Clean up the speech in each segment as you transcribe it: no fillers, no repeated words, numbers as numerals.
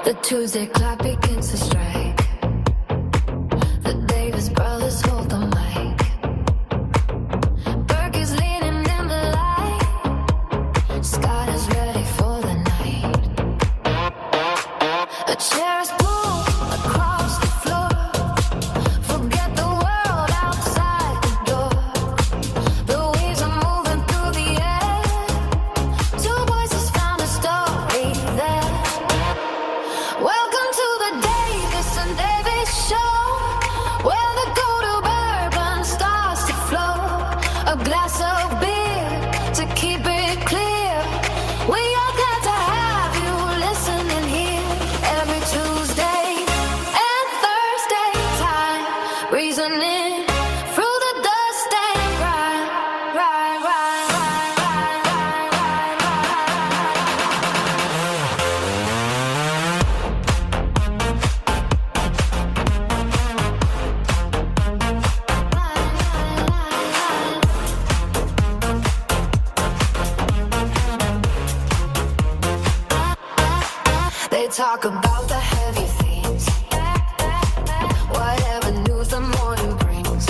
The Tuesday clock begins to strike. The Davis brothers hold the mic. Burke is leaning in the light. Scott is ready for the night. A chair is pulled across the floor. Forget the world outside the door. The waves are moving through the air. Two voices found a story there. Welcome to the Davis and Davis show, where the go-to bourbon starts to flow. A glass of beer to keep it clear. We are glad to have you listening here every Tuesday and Thursday time, reasoning through the dust and grime. They talk about the heavy things, whatever news the morning brings.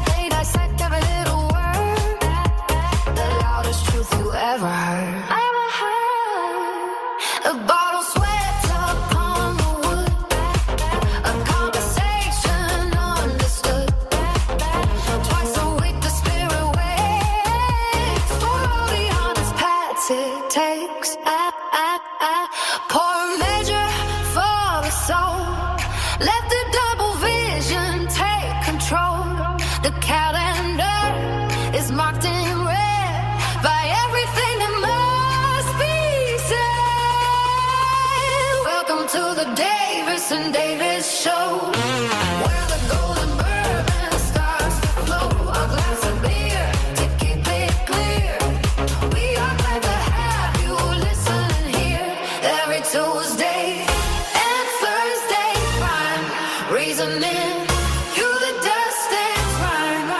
They dissect every little word, the loudest truth you ever heard. A bottle sweats upon the wood, a conversation understood. Twice a week the spirit wakes, for all the honest paths it takes. Pour a measure for the soul. Let the double vision take control. The calendar is marked in red by everything that must be said. Welcome to the Davis and Davis show, where the golden bourbon starts to flow. A glass of beer to keep it clear. We are glad to have you listening here every Tuesday and Thursday prime, reasoning through the dust and grime.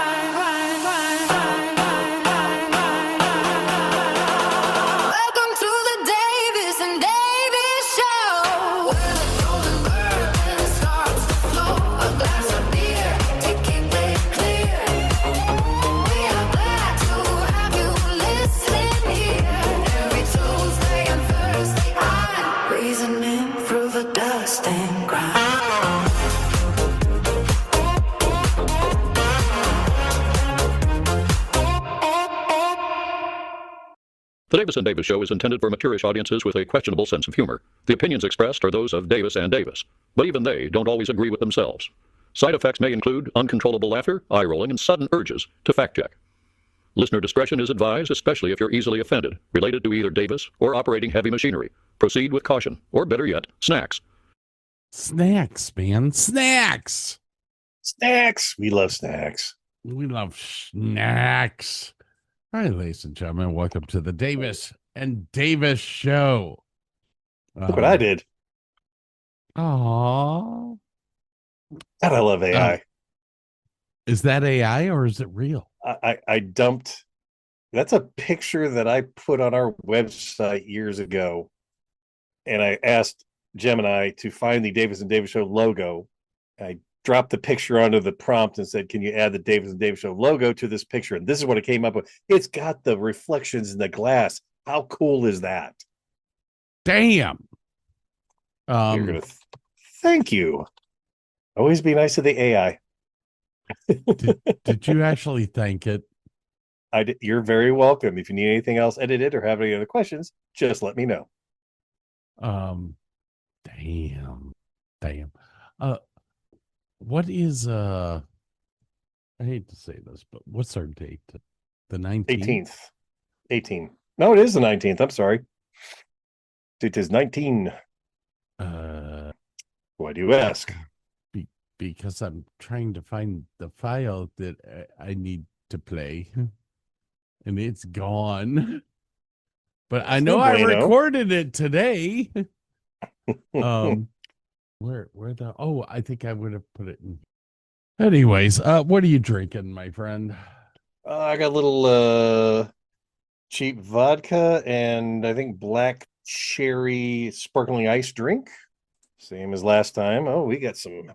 Welcome to the Davis and Davis show, where the golden bourbon starts to flow. A glass of beer to keep it clear. We are glad to have you listening here every Tuesday and Thursday. I'm reasoning through the dust and grime. The Davis and Davis Show is intended for maturish audiences with a questionable sense of humor. The opinions expressed are those of Davis and Davis, but even they don't always agree with themselves. Side effects may include uncontrollable laughter, eye-rolling, and sudden urges to fact-check. Listener discretion is advised, especially if you're easily offended, related to either Davis or operating heavy machinery. Proceed with caution, or better yet, snacks. Snacks, man. Snacks. Snacks. We love snacks. We love snacks. All right, ladies and gentlemen, welcome to the Davis and Davis show. Look what I did. Aw. God, I love AI. Is that AI or is it real? I dumped. That's a picture that I put on our website years ago. And I asked Gemini to find the Davis and Davis Show logo. I dropped the picture onto the prompt and said, can you add the Davis and Davis Show logo to this picture? And this is what it came up with. It's got the reflections in the glass. How cool is that? Damn. You're gonna thank you. Always be nice to the AI. Did you actually thank it? I did. You're very welcome. If you need anything else edited or have any other questions, just let me know. Damn. What is I hate to say this, but what's our date? The 19th? 18th. No, it is the 19th. I'm sorry. It is 19. Why do you ask? Because I'm trying to find the file that I need to play, and it's gone. But I know I recorded it today. Where the? Oh, I think I would have put it in. Anyways, what are you drinking, my friend? I got a little cheap vodka and I think black cherry sparkling ice drink. Same as last time. Oh, we got some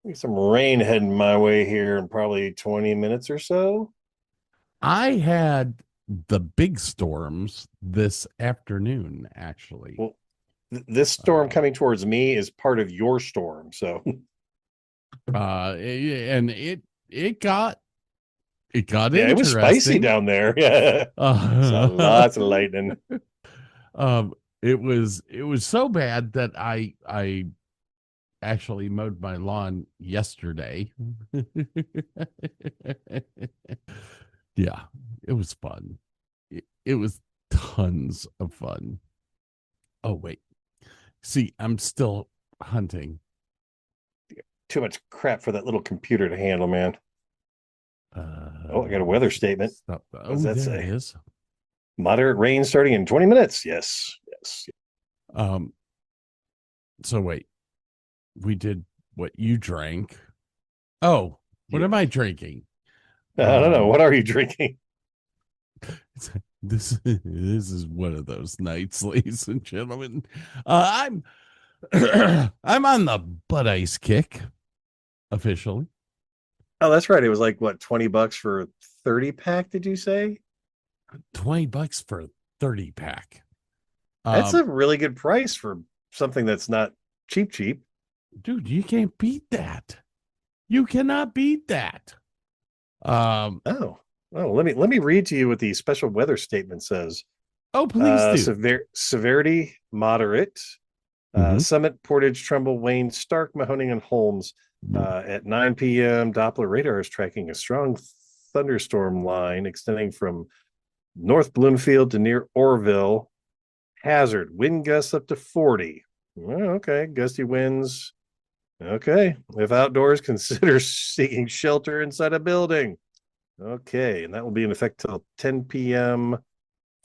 rain heading my way here in probably 20 minutes or so. I had the big storms this afternoon, actually. Well, this storm coming towards me is part of your storm. So, and it got yeah, interesting. it was spicy down there. Yeah, so lots of lightning. It was so bad that I actually mowed my lawn yesterday. Yeah, it was fun. It was tons of fun. Oh, wait. See, I'm still hunting. Too much crap for that little computer to handle, man. I got a weather statement. What does that say? It is. Moderate rain starting in 20 minutes. Yes. So wait, we did what you drank. Oh, what am I drinking? I don't know. What are you drinking? This is one of those nights, ladies and gentlemen. I'm I'm on the Bud Ice kick officially. Oh, that's right. It was like what, $20 for a 30 pack? Did you say $20 for a 30 pack? That's a really good price for something that's not cheap. Dude, you can't beat that. You cannot beat that. Let me read to you what the special weather statement says. Oh, please do. Severity moderate. Summit, Portage, Trumbull, Wayne, Stark, Mahoning, and Holmes. At 9 p.m., Doppler radar is tracking a strong thunderstorm line extending from North Bloomfield to near Orville. Hazard, wind gusts up to 40. Okay, gusty winds. Okay, if outdoors, consider seeking shelter inside a building. Okay, and that will be in effect till 10 p.m.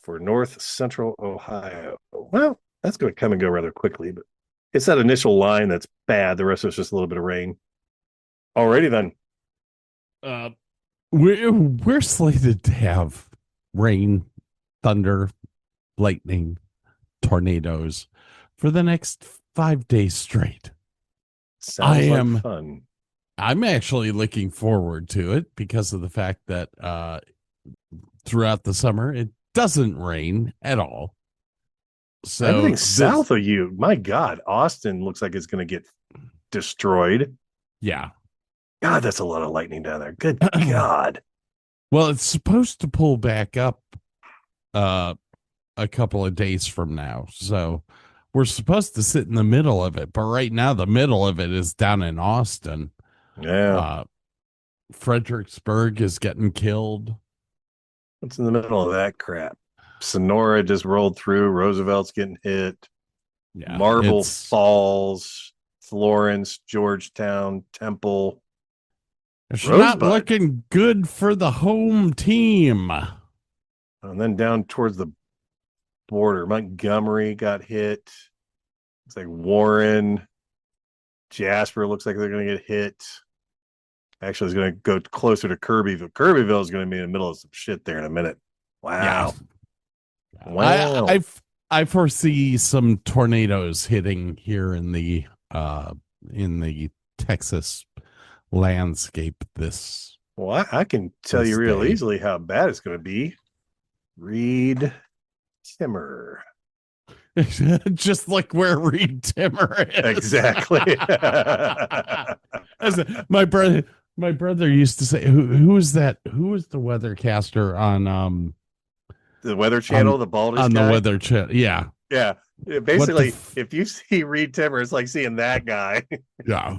for North Central Ohio. Well, that's going to come and go rather quickly, but it's that initial line that's bad. The rest of it's just a little bit of rain. Alrighty then. We're slated to have rain, thunder, lightning, tornadoes for the next 5 days straight. Sounds like fun. I'm actually looking forward to it because of the fact that throughout the summer it doesn't rain at all. So everything south of you, my God, Austin looks like it's going to get destroyed. Yeah. God, that's a lot of lightning down there. Good God. Well, it's supposed to pull back up a couple of days from now. So we're supposed to sit in the middle of it. But right now, the middle of it is down in Austin. Yeah. Fredericksburg is getting killed. What's in the middle of that crap? Sonora just rolled through. Roosevelt's getting hit. Yeah, Marble Falls, Florence, Georgetown, Temple. It's not looking good for the home team. And then down towards the border, Montgomery got hit. It's like Warren, Jasper looks like they're going to get hit. Actually, it's going to go closer to Kirbyville. Kirbyville is going to be in the middle of some shit there in a minute. Wow. Yeah. Wow. I foresee some tornadoes hitting here in the Texas landscape this. Well, I can tell you real easily how bad it's going to be. Reed Timmer. Just like where Reed Timmer is. Exactly. My brother used to say, who is that? Who was the weathercaster on the Weather Channel, the baldest on guy? The Weather Channel? Yeah. Yeah. Basically, if you see Reed Timmer, it's like seeing that guy. Yeah.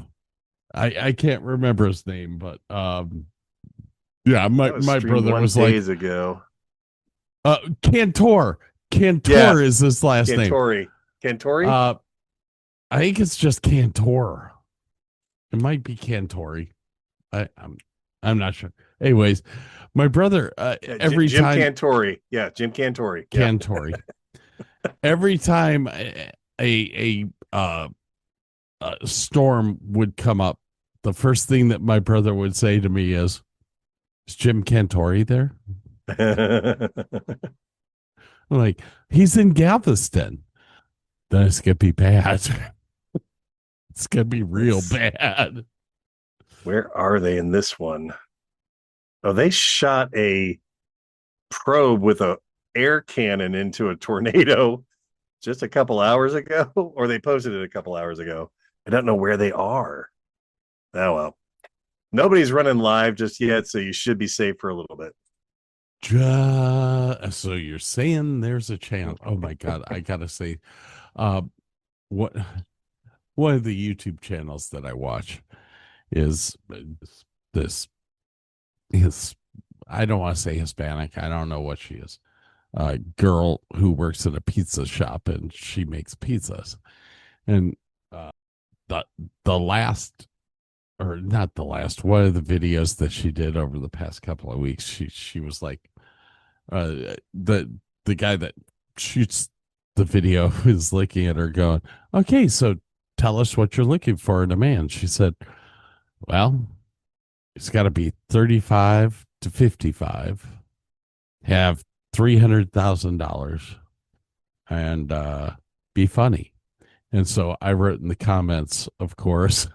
I can't remember his name, but yeah, my brother was like days ago. Cantor. Cantor is his last name. Cantori? I think it's just Cantor. It might be Cantori. I'm not sure. Anyways, my brother every Jim time Cantori. Yeah, Jim Cantori. Cantori. Every time a storm would come up, the first thing that my brother would say to me is Jim Cantori there? Like, he's in Galveston. then it's gonna be bad. It's gonna be real bad. Where are they in this one? Oh, they shot a probe with a air cannon into a tornado just a couple hours ago, or they posted it a couple hours ago. I don't know where they are. Oh well. Nobody's running live just yet, so you should be safe for a little bit. So you're saying there's a chance? Oh my god, I gotta say, what one of the YouTube channels that I watch is this I don't want to say Hispanic. I don't know what she is. Girl who works at a pizza shop and she makes pizzas, and the last, or not the last, one of the videos that she did over the past couple of weeks, she was like, the guy that shoots the video is looking at her going, okay, so tell us what you're looking for in a man. She said, well, it's got to be 35 to 55, have $300,000, and be funny. And so I wrote in the comments, of course,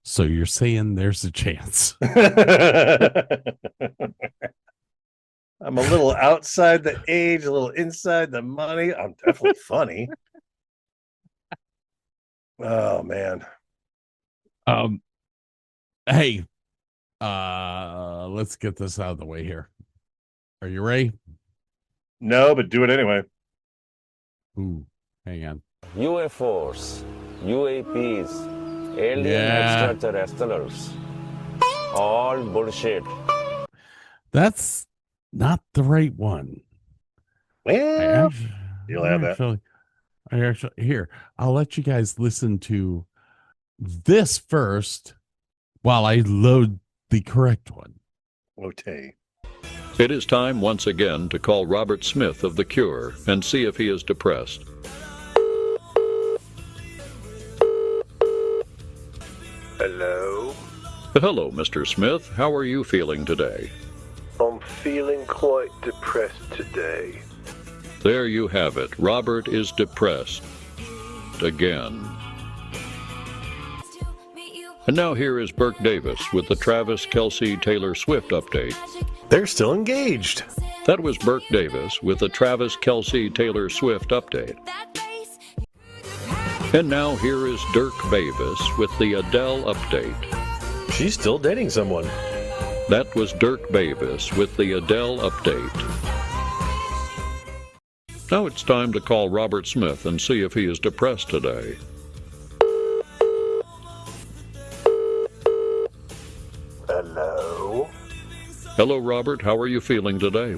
so you're saying there's a chance. I'm a little outside the age, a little inside the money. I'm definitely funny. Oh man. Hey, let's get this out of the way here. Are you ready? No, but do it anyway. Ooh, hang on. UFOs, UAPs, alien extraterrestrials, all bullshit. That's not the right one. Well, you'll have that. I actually, here, I'll let you guys listen to this first while I load the correct one. Okay. It is time once again to call Robert Smith of The Cure and see if he is depressed. Hello? Hello, Mr. Smith. How are you feeling today? I'm feeling quite depressed today. There you have it. Robert is depressed. Again. And now here is Burke Davis with the Travis Kelce Taylor Swift update. They're still engaged. That was Burke Davis with the Travis Kelce Taylor Swift update. And now here is Dirk Bavis with the Adele update. She's still dating someone. That was Dirk Bavis with the Adele update. Now it's time to call Robert Smith and see if he is depressed today. Hello? Hello, Robert. How are you feeling today?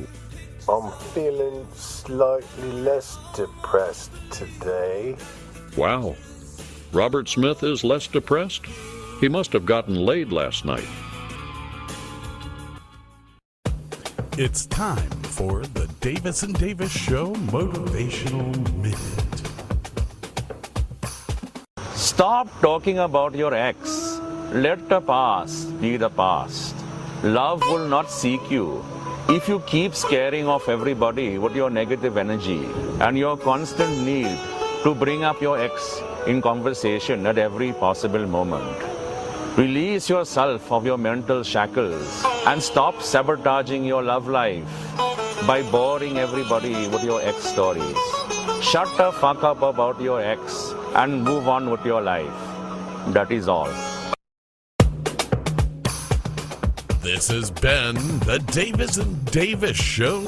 I'm feeling slightly less depressed today. Wow. Robert Smith is less depressed? He must have gotten laid last night. It's time for the Davis and Davis Show Motivational Minute. Stop talking about your ex. Let the past be the past. Love will not seek you. If you keep scaring off everybody with your negative energy and your constant need to bring up your ex in conversation at every possible moment, release yourself of your mental shackles and stop sabotaging your love life by boring everybody with your ex stories. Shut the fuck up about your ex and move on with your life. That is all. This has been the Davis and Davis Show.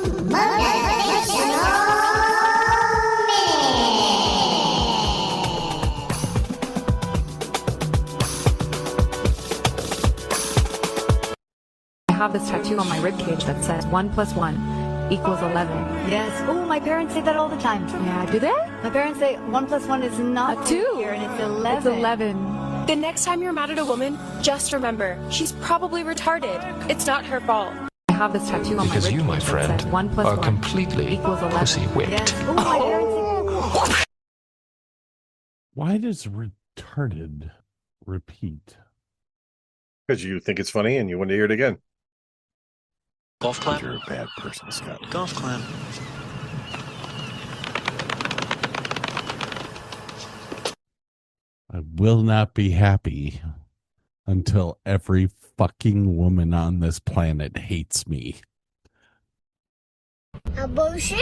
I have this tattoo on my ribcage that says 1 + 1 = 11. Yes. Oh, my parents say that all the time. Yeah, do they? My parents say 1 + 1 is not A 2. here, and it's 11. It's 11. The next time you're mad at a woman, just remember, she's probably retarded. It's not her fault. I have this tattato on my Because ribcage you, my that friend, says 1 + are 1 completely = 11. pussy-whipped. Yes. Oh, my parents say Why does retarded repeat? Because you think it's funny and you want to hear it again. Golf clap? You're a bad person, Scott. Golf clap. will not be happy until every fucking woman on this planet hates me. A bullshit?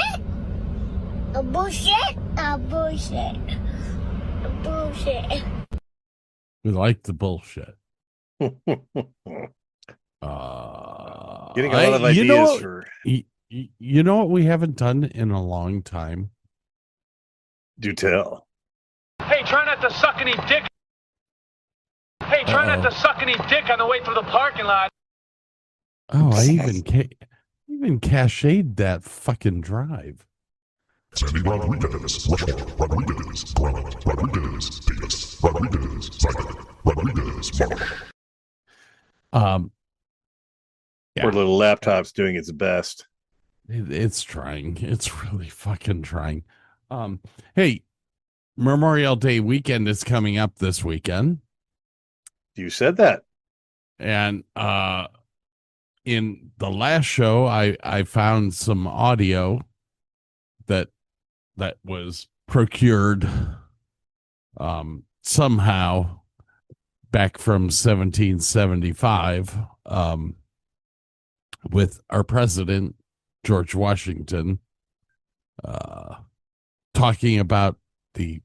A bullshit? A bullshit? A bullshit. We like the bullshit. Getting a lot of ideas for. You know what we haven't done in a long time? Do tell. Hey, try not to suck any dick. Hey, try not to suck any dick on the way through the parking lot. Oh, I even cached that fucking drive. Sandy Rodriguez, Rushmore, Rodriguez, Brown, Rodriguez, Davis, Rodriguez, Simon, Rodriguez, Marsh. Poor little laptop's doing its best. It's trying. It's really fucking trying. Hey, Memorial Day weekend is coming up this weekend. You said that. And in the last show, I found some audio that was procured somehow back from 1775 with our president, George Washington, talking about the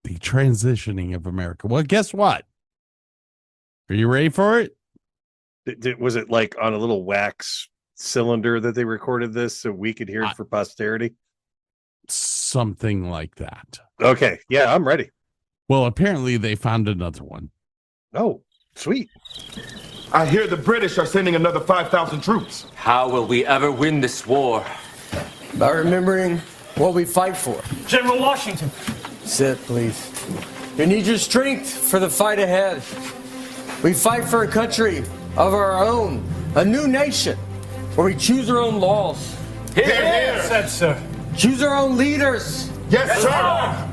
transitioning of America. Well, guess what? Are you ready for it? Was it like on a little wax cylinder that they recorded this so we could hear it for posterity? Something like that. Okay. Yeah, I'm ready. Well, apparently they found another one. Oh, sweet. I hear the British are sending another 5,000 troops. How will we ever win this war? By remembering what we fight for. General Washington. Sit, please. You need your strength for the fight ahead. We fight for a country of our own, a new nation, where we choose our own laws. Here, here. Said, sir. Choose our own leaders. Yes, sir.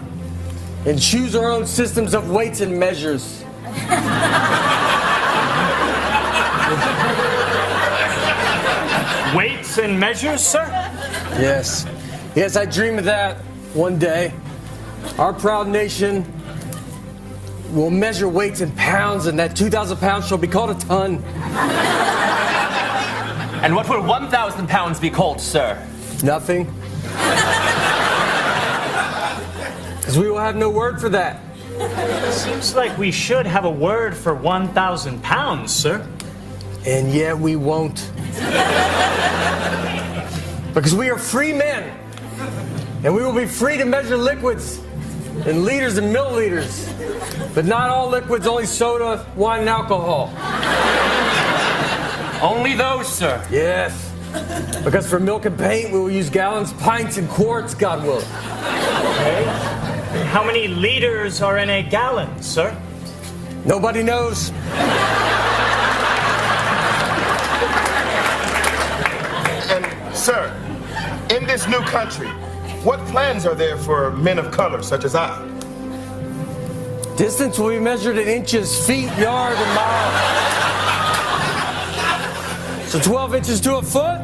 And choose our own systems of weights and measures. Weights and measures, sir? Yes. Yes, I dream of that one day. Our proud nation will measure weights in pounds, and that 2,000 pounds shall be called a ton. And what would 1,000 pounds be called, sir? Nothing. Because we will have no word for that. Seems like we should have a word for 1,000 pounds, sir. And yet we won't. Because we are free men. And we will be free to measure liquids in liters and milliliters. But not all liquids, only soda, wine, and alcohol. Only those, sir? Yes. Because for milk and paint, we will use gallons, pints, and quarts, God willing. Okay. How many liters are in a gallon, sir? Nobody knows. And, sir, in this new country, what plans are there for men of color such as I? Distance will be measured in inches, feet, yard, and mile. So 12 inches to a foot?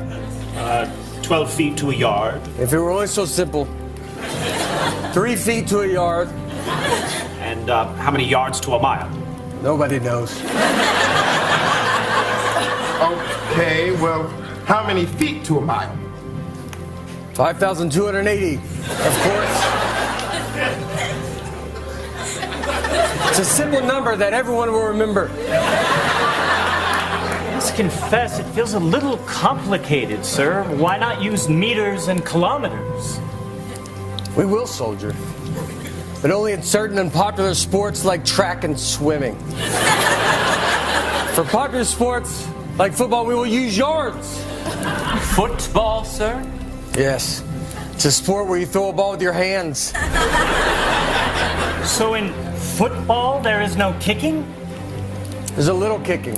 12 feet to a yard. If it were only so simple. 3 feet to a yard. And how many yards to a mile? Nobody knows. Okay, well, how many feet to a mile? 5,280, of course. It's a simple number that everyone will remember. Let's confess, it feels a little complicated, sir. Why not use meters and kilometers? We will, soldier. But only in certain unpopular sports like track and swimming. For popular sports like football, we will use yards. Football, sir? Yes. It's a sport where you throw a ball with your hands. So in football, there is no kicking? There's a little kicking.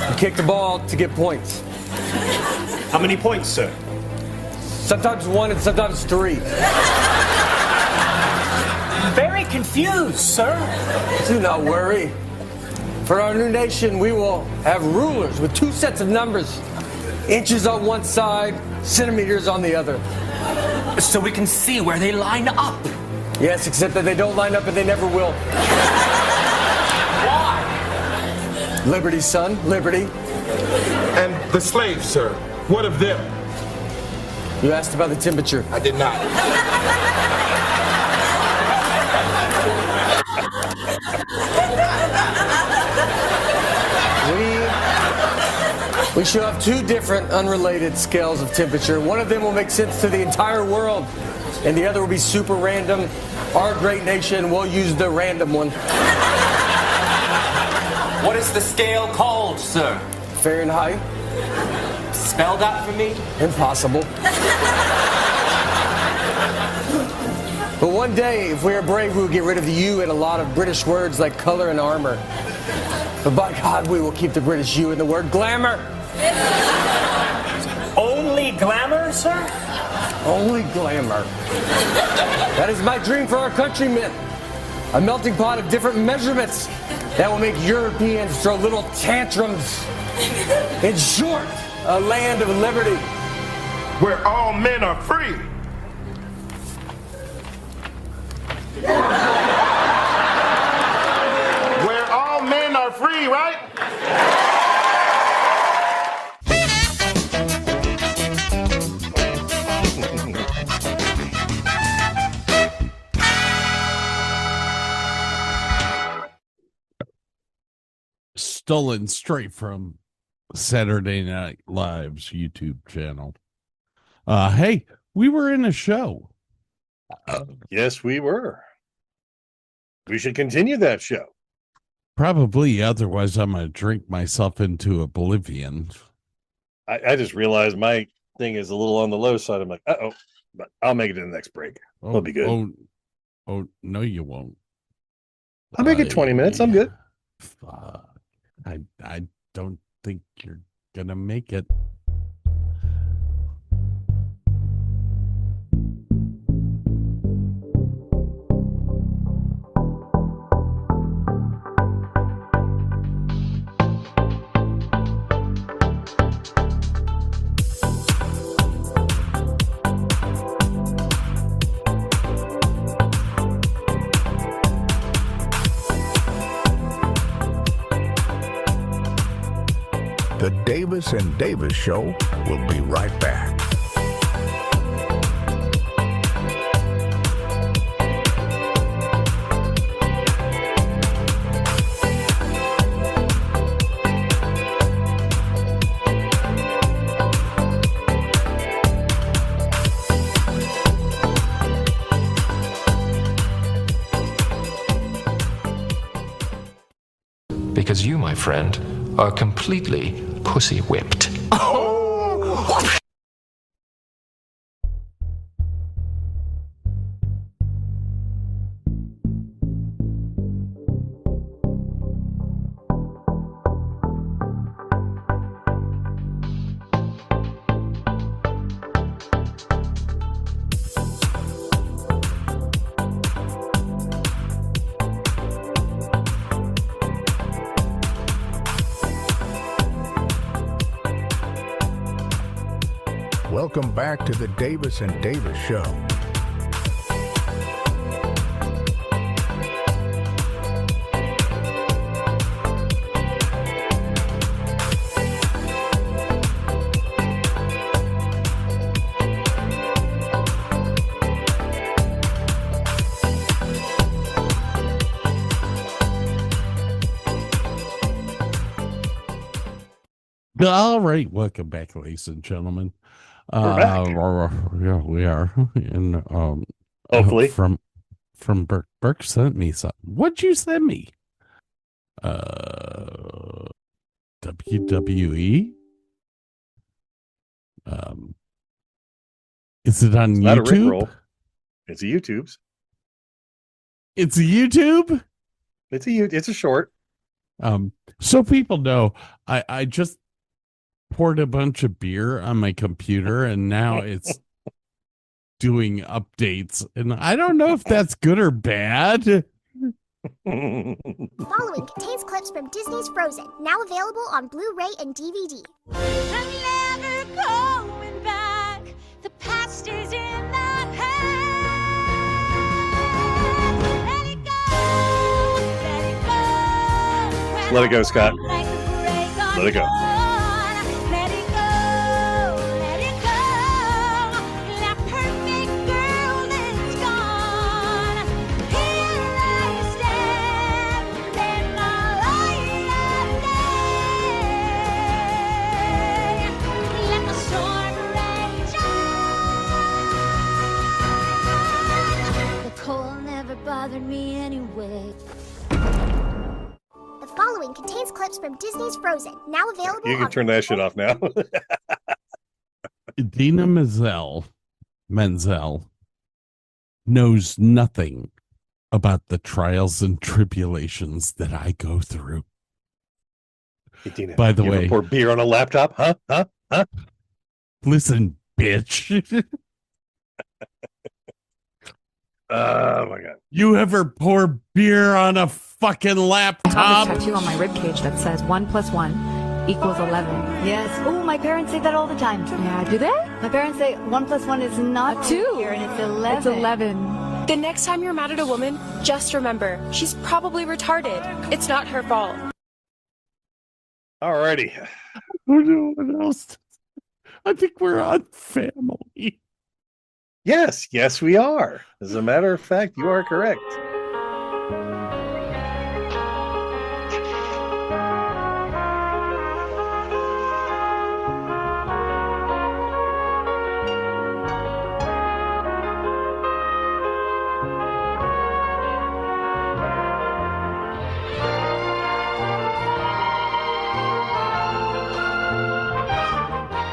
You kick the ball to get points. How many points, sir? Sometimes 1 and sometimes 3. Very confused, sir. Do not worry. For our new nation, we will have rulers with 2 sets of numbers. inches on one side, centimeters on the other. So we can see where they line up. Yes, except that they don't line up and they never will. Why? Liberty, son, liberty. And the slaves, sir, what of them? You asked about the temperature. I did not. We shall have two different unrelated scales of temperature. One of them will make sense to the entire world, and the other will be super random. Our great nation will use the random one. What is the scale called, sir? Fahrenheit. Spell that for me. Impossible. But one day, if we are brave, we will get rid of the U and a lot of British words like color and armor. But by God, we will keep the British U in the word glamour. Only glamour, sir? Only glamour. That is my dream for our countrymen. A melting pot of different measurements that will make Europeans throw little tantrums. In short, a land of liberty. Where all men are free. Where all men are free, right? Stolen straight from Saturday Night Live's YouTube channel. Hey, we were in a show. Yes, we were. We should continue that show. Probably, otherwise I'm going to drink myself into oblivion. I just realized my thing is a little on the low side. I'm like, uh-oh, but I'll make it in the next break. It'll be good. Oh, no, you won't. I'll make it 20 minutes. I'm good. Fuck. I don't think you're going to make it. The Davis and Davis Show will be right back. Because you, my friend, are completely pussy whipped. Welcome back to the Davis and Davis Show. All right, welcome back, ladies and gentlemen. We're back. Yeah, we are. And hopefully from Burke. Burke sent me something. What'd you send me? WWE. Is it on YouTube? Not a Rickroll. It's a YouTube's. It's a YouTube. It's a short. So people know, I just poured a bunch of beer on my computer and now it's doing updates, and I don't know if that's good or bad. Following contains clips from Disney's Frozen, now available on Blu-ray and DVD. going back. The past is in the past. Let it go, let it go. Let it go, Scott. Let it go. Let it go, let it go. That perfect girl is gone. Here I stand in the light of day. Let the storm rage on. The cold never bothered me anyway. The following contains clips from Disney's Frozen, now available You can on turn that shit off now. Idina Menzel knows nothing about the trials and tribulations that I go through. Idina, by the you ever way, pour beer on a laptop, huh? Listen, bitch. Oh my god. You ever pour beer on a fucking I laptop? have a tattoo on my ribcage that says 1 + 1 = 11. Yes. Oh, my parents say that all the time. Yeah, do they? My parents say 1 + 1 is not 2. here, and it's 11. It's 11. The next time you're mad at a woman, just remember, she's probably retarded. It's not her fault. Alrighty. What else? I think we're on family. Yes, we are. As a matter of fact, you are correct.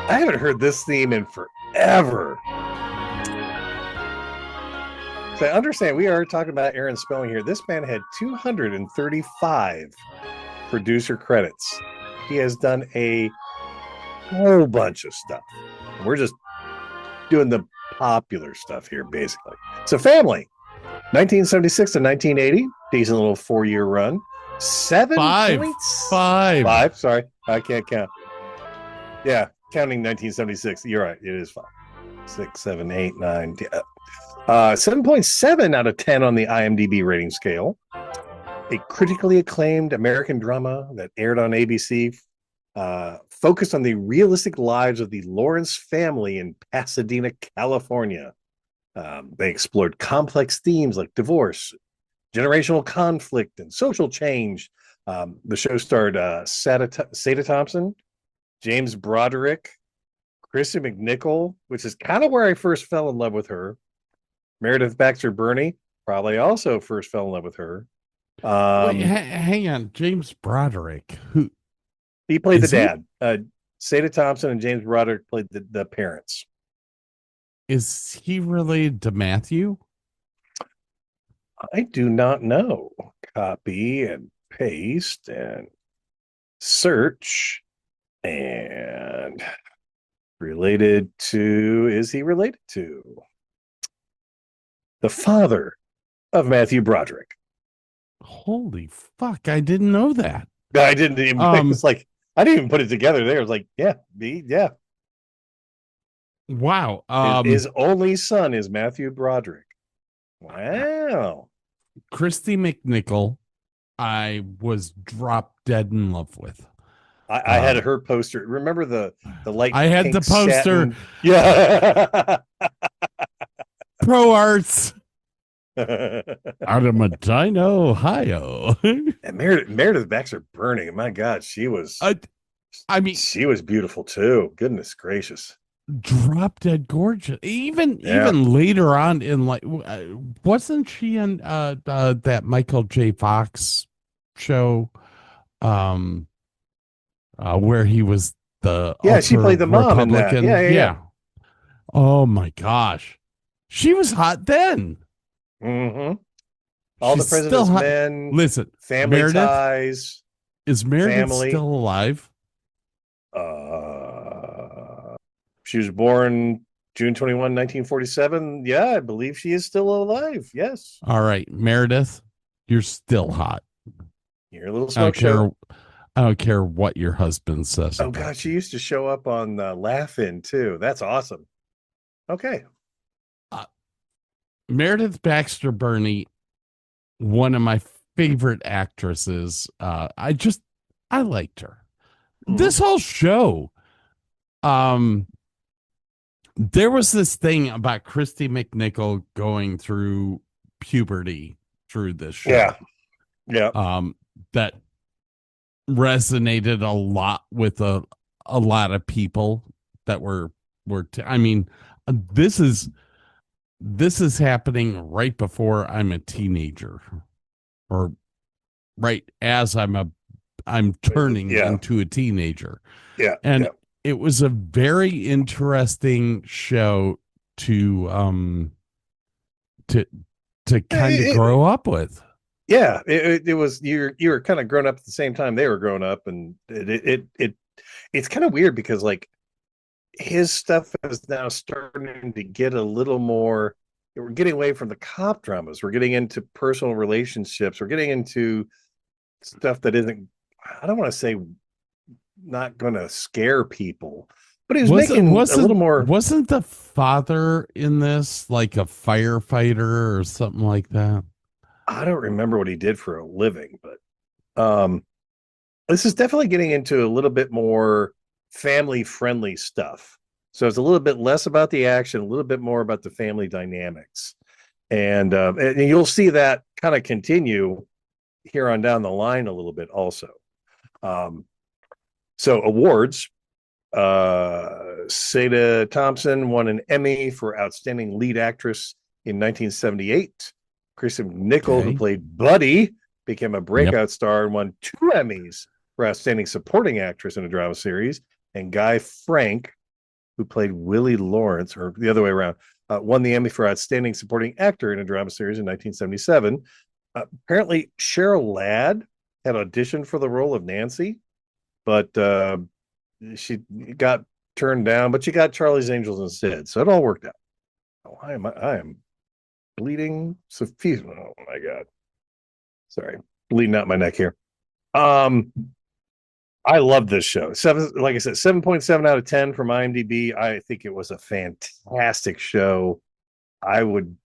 I haven't heard this theme in forever. So I understand we are talking about Aaron Spelling here. This man had 235 producer credits. He has done a whole bunch of stuff. We're just doing the popular stuff here, basically. So Family, 1976 to 1980, decent little 4-year run. 7 points. Five. Sorry, I can't count. Yeah, counting 1976. You're right. It is 5. 6, 7, 8, 9, 10. 7.7 out of 10 on the IMDb rating scale. A critically acclaimed American drama that aired on ABC, focused on the realistic lives of the Lawrence family in Pasadena, California. They explored complex themes like divorce, generational conflict, and social change. The show starred Sada Thompson, James Broderick, Chrissy McNichol, which is kind of where I first fell in love with her. Meredith Baxter Birney, probably also first fell in love with her. Wait, hang on, James Broderick. Who he played the dad. Sada Thompson and James Broderick played the parents. Is he related to Matthew? I do not know. Copy and paste and search and related to, is he related to the father of Matthew Broderick? Holy fuck, I didn't know that. I didn't even, it's like, I didn't even put it together there. It was like, yeah. Wow. His only son is Matthew Broderick. Wow. Christy McNichol, I was drop dead in love with. I had her poster. Remember the light? I had the poster. Satin? Yeah. Pro Arts. Out of Medina, Ohio. And Meredith Baxter Burning. My God, she was. I mean, she was beautiful too. Goodness gracious. Drop dead gorgeous. Even later on in like, wasn't she in that Michael J. Fox show? Where he was the she played the mom in that. Yeah. Oh my gosh, she was hot then. Mm-hmm. All the President's Men. Listen, Family Meredith, Ties. Is Meredith Family. still alive? She was born June 21, 1947. Yeah, I believe she is still alive. Yes. All right, Meredith, you're still hot. You're a little smoke show. I don't care what your husband says. Oh God, she used to show up on Laugh-In too. That's awesome. Okay. Meredith Baxter Burney, one of my favorite actresses. I liked her. This whole show, there was this thing about Christy McNichol going through puberty through this show. Yeah. That resonated a lot with a lot of people that were I mean, this is happening right before I'm a teenager, or right as I'm turning into a teenager. Yeah. And it was a very interesting show to kind of grow up with. Yeah, it was, you were kind of grown up at the same time they were growing up, and it's kind of weird because like his stuff is now starting to get a little more. We're getting away from the cop dramas. We're getting into personal relationships. We're getting into stuff that isn't, I don't want to say not going to scare people, but he was making a little more. Wasn't the father in this like a firefighter or something like that? I don't remember what he did for a living, but this is definitely getting into a little bit more family friendly stuff. So it's a little bit less about the action, a little bit more about the family dynamics. And you'll see that kind of continue here on down the line a little bit also. So awards, Sada Thompson won an Emmy for Outstanding Lead Actress in 1978. Kristen McNichol, who played Buddy, became a breakout star and won 2 Emmys for Outstanding Supporting Actress in a Drama Series. And Guy Frank, who played Willie Lawrence, or the other way around, won the Emmy for Outstanding Supporting Actor in a Drama Series in 1977. Apparently, Cheryl Ladd had auditioned for the role of Nancy, but she got turned down, but she got Charlie's Angels instead. So it all worked out. Oh, I am bleeding suffused. Oh my God. Sorry. Bleeding out my neck here. I love this show. Like I said, 7.7 out of 10 from IMDb. I think it was a fantastic show. I would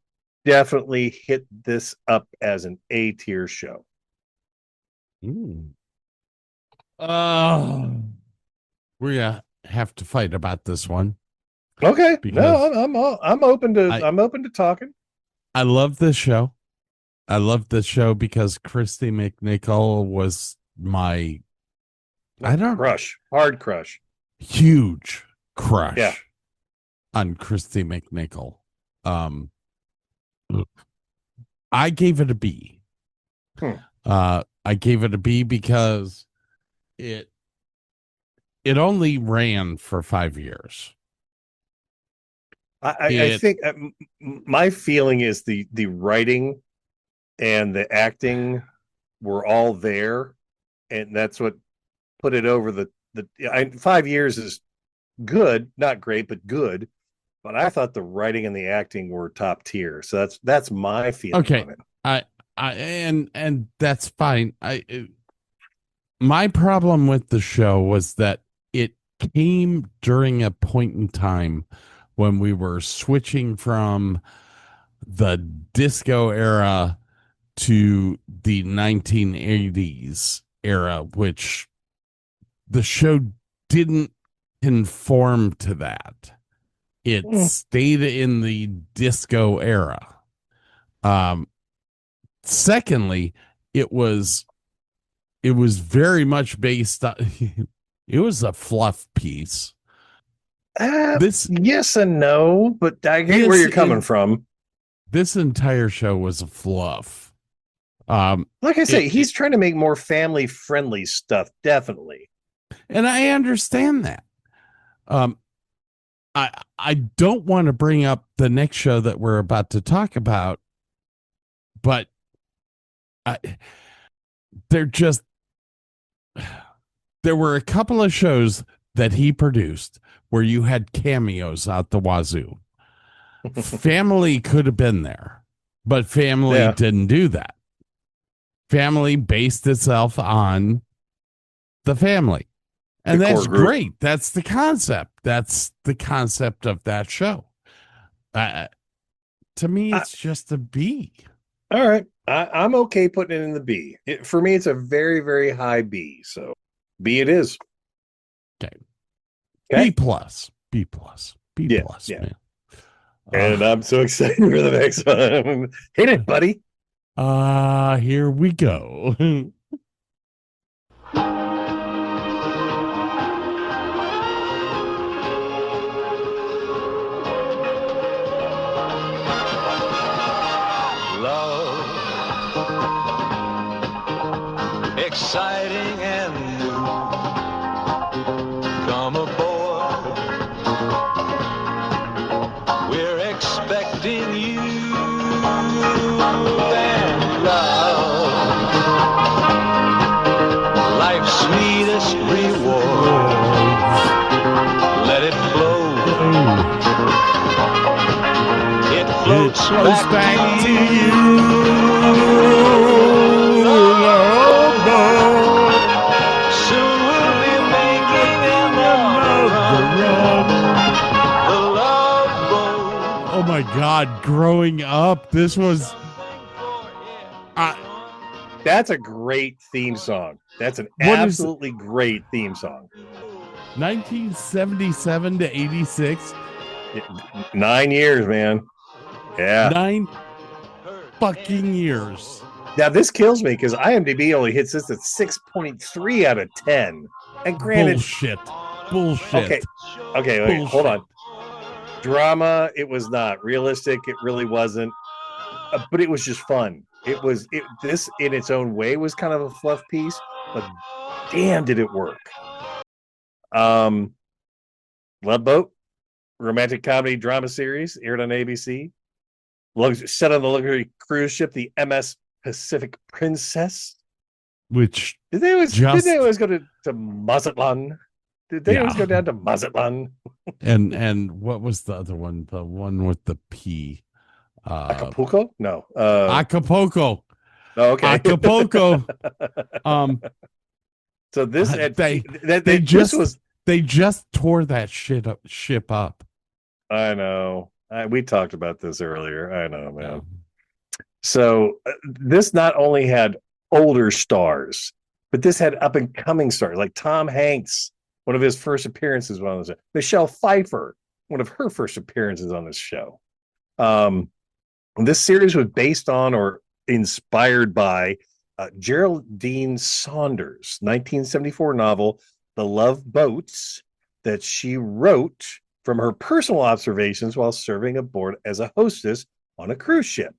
definitely hit this up as an A-tier show. We're gonna have to fight about this one. Okay. No, I'm open to talking. I love this show. I love this show because Christy McNichol was my hard crush, huge crush on Christy McNichol. I gave it a B. I gave it a B because it only ran for 5 years. I think my feeling is the writing and the acting were all there, and that's what put it over the 5 years is good, not great, but good. But I thought the writing and the acting were top tier. So that's my feeling on it. And that's fine. My problem with the show was that it came during a point in time when we were switching from the disco era to the 1980s era, which the show didn't conform to that. It stayed in the disco era. Secondly, it was very much based on it was a fluff piece. Yes and no, but I get where you're coming from. This entire show was a fluff. Like I say, he's trying to make more family friendly stuff, definitely. And I understand that. I don't want to bring up the next show that we're about to talk about, but there were a couple of shows that he produced where you had cameos out the wazoo. Family could have been there, but Family didn't do that. Family based itself on the family. And The core that's group. great. That's the concept. That's the concept of that show. To me, it's just a B. All right. I'm okay putting it in the B. For me, it's a very, very high B. So B it is. Okay. Okay. B plus. B plus. B Yeah, plus, yeah. man. And I'm so excited for the next one. Hit it, buddy. Here we go. Exciting and new. Come aboard. We're expecting you and love. Life's sweetest reward. Let it flow. It floats back to you. Soon we'll be making another run. The love boat. Oh my God. Growing up, this was. That's a great theme song. That's an What is- absolutely great theme song. 1977 to 86. 9 years, man. Yeah. 9 fucking years. Now this kills me because IMDb only hits this at 6.3 out of 10. And granted, Bullshit. okay, wait, hold on. Drama, it was not realistic. It really wasn't. But it was just fun. This in its own way was kind of a fluff piece, but damn, did it work. Love Boat, romantic comedy drama series aired on ABC. Set on the luxury cruise ship, the MS Pacific Princess. Which Did they always go to Mazatlan? Did they always go down to Mazatlan? And what was the other one? The one with the P. Acapulco? No. Acapulco. Oh, okay. Acapulco. So this they just tore that ship up. I know. We talked about this earlier. I know, man. So this not only had older stars, but this had up and coming stars like Tom Hanks, one of his first appearances on this. Michelle Pfeiffer, one of her first appearances on this show. This series was based on or inspired by Geraldine Saunders' 1974 novel, The Love Boats, that she wrote from her personal observations while serving aboard as a hostess on a cruise ship.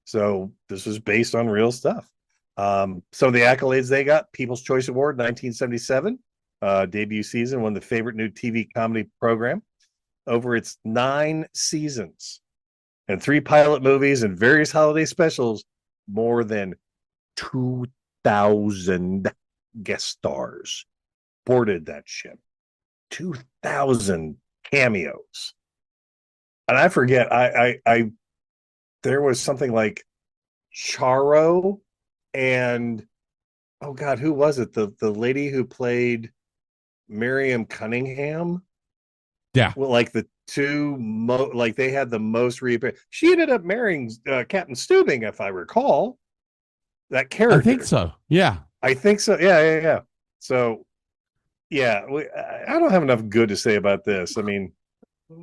So this was based on real stuff. Some of the accolades they got: People's Choice Award, 1977, debut season, won the favorite new TV comedy program. Over its 9 seasons and 3 pilot movies and various holiday specials, more than 2,000 guest stars boarded that ship. 2,000 cameos. And I forget, I there was something like Charo and oh God, who was it? The lady who played Miriam Cunningham? Yeah. Well, like the two like they had the most reappearance. She ended up marrying Captain Steubing, if I recall. That character. I think so. Yeah. I think so. Yeah. So, yeah, I don't have enough good to say about this. I mean,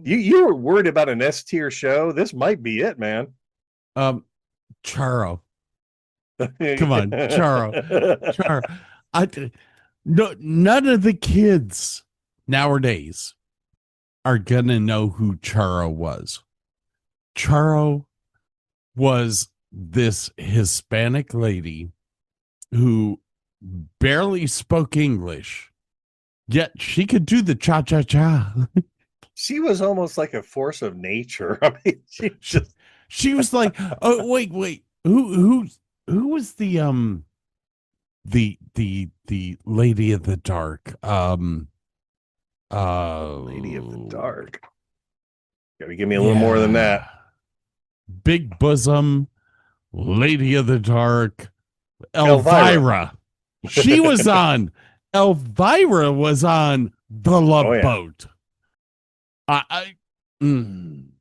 you were worried about an S tier show. This might be it, man. Charo. Come on, Charo. None of the kids nowadays are gonna know who Charo was. Charo was this Hispanic lady who barely spoke English, yet she could do the cha-cha-cha. She was almost like a force of nature. I mean, she was like, oh wait, who was the Lady of the Dark? Lady of the Dark. Gotta give me a little more than that. Big bosom, Lady of the Dark, Elvira. She was on Elvira was on the Love Oh, yeah. Boat. Gavin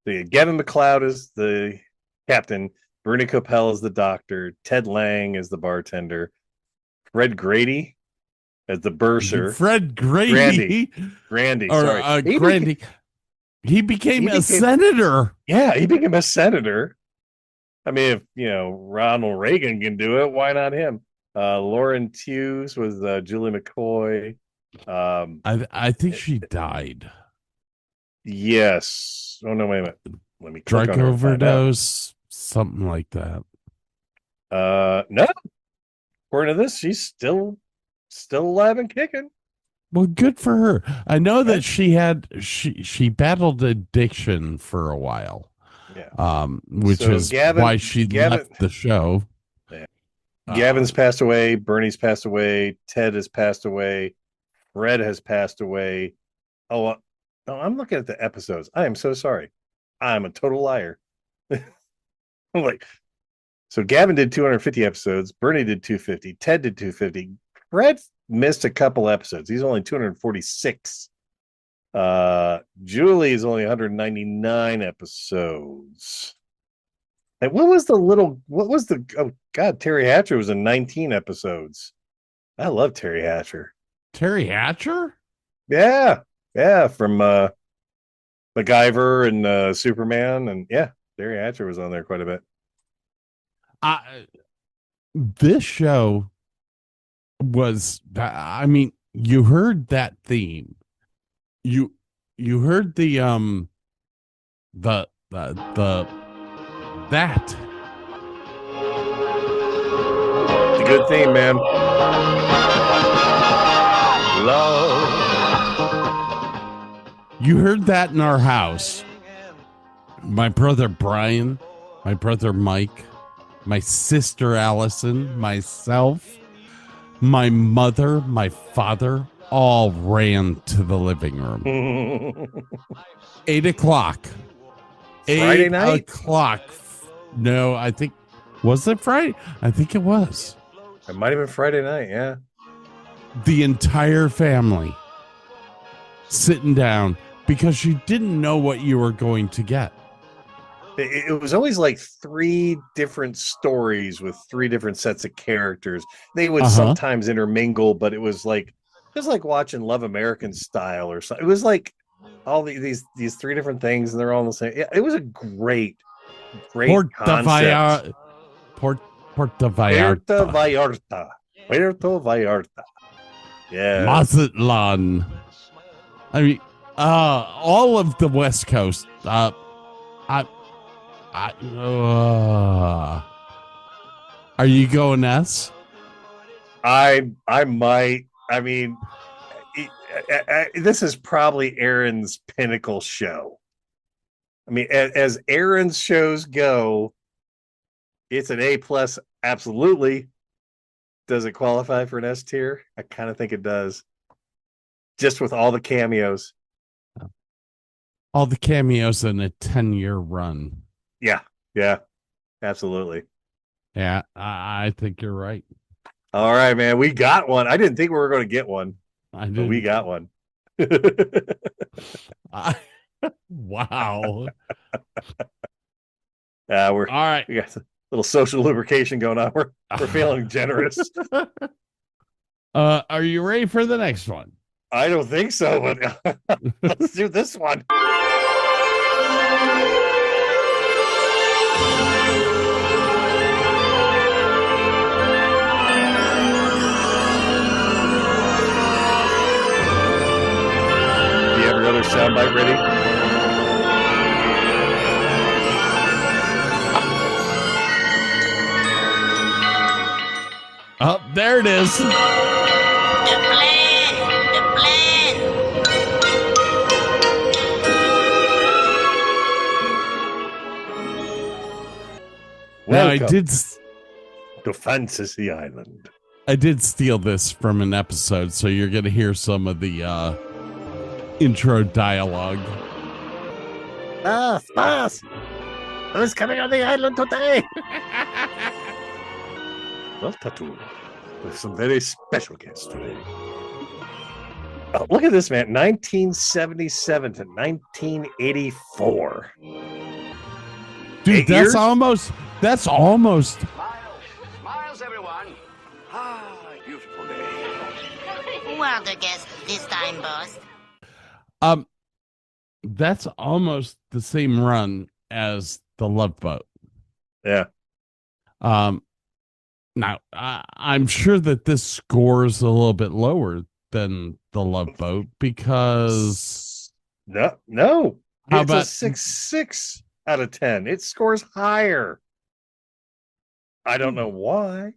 McLeod is the captain. Bernie Coppell is the doctor. Ted Lang is the bartender. Fred Grady as the bursar. Fred Grady. Grandy. Or Sorry. Grandy. He became a senator. Yeah, he became a senator. I mean, if Ronald Reagan can do it, why not him? Lauren Hughes was Julie McCoy. I think she died. Yes. Oh no, wait a minute. Let me click Drug on her and find out. overdose, something like that. No. According to this, she's still alive and kicking. Well, good for her. I know that she battled addiction for a while. Yeah. Which So is Gavin- why she left the show. Yeah. Gavin's passed away. Bernie's passed away. Ted has passed away. Fred has passed away. Oh, no, I'm looking at the episodes. I am so sorry. I'm a total liar. So Gavin did 250 episodes. Bernie did 250. Ted did 250. Fred missed a couple episodes. He's only 246. Julie is only 199 episodes. And oh God, Terry Hatcher was in 19 episodes. I love Terry Hatcher. Terry Hatcher? Yeah. Yeah. From MacGyver and Superman. And yeah, Terry Hatcher was on there quite a bit. This show was, I mean, you heard that theme. You heard the that It's a good theme, man. Love. You heard that in our house. My brother Brian, my brother Mike, my sister Allison, myself, my mother, my father, all ran to the living room. 8 o'clock. Friday night? 8 o'clock. No, I think, was it Friday? I think it was. It might have been Friday night, yeah. The entire family sitting down because you didn't know what you were going to get. It was always like 3 different stories with 3 different sets of characters. They would sometimes intermingle, but it was like watching Love American Style or something. It was like all these 3 different things, and they're all the same. Yeah, it was a great concept. Puerto Vallarta. Puerto Vallarta. Yeah. Mazatlan. I mean, all of the West Coast. Are you going S? I might. I mean, this is probably Aaron's pinnacle show. I mean, as Aaron's shows go, it's an A+, absolutely. Does it qualify for an S tier? I kind of think it does. Just with all the cameos. All the cameos in a 10-year run. Yeah, absolutely. Yeah, I think you're right. All right, man. We got one. I didn't think we were going to get one. But we got one. Wow. We're all right. We got a little social lubrication going on. We're feeling generous. Are you ready for the next one? I don't think so, but let's do this one. Do you have your other soundbite ready? Oh, there it is. Now, I did to Fantasy Island. I did steal this from an episode, so you're going to hear some of the intro dialogue. Spas! Who's coming on the island today? Well, Tattoo. with some very special guests today. Oh, look at this, man. 1977 to 1984. Dude, 8 years? That's almost. Smiles, everyone. Ah, beautiful day. Welcome guest this time, boss. That's almost the same run as the Love Boat. Yeah. Now I'm sure that this scores a little bit lower than the Love Boat because no, how it's about a 6 out of 10. It scores higher. I don't know why,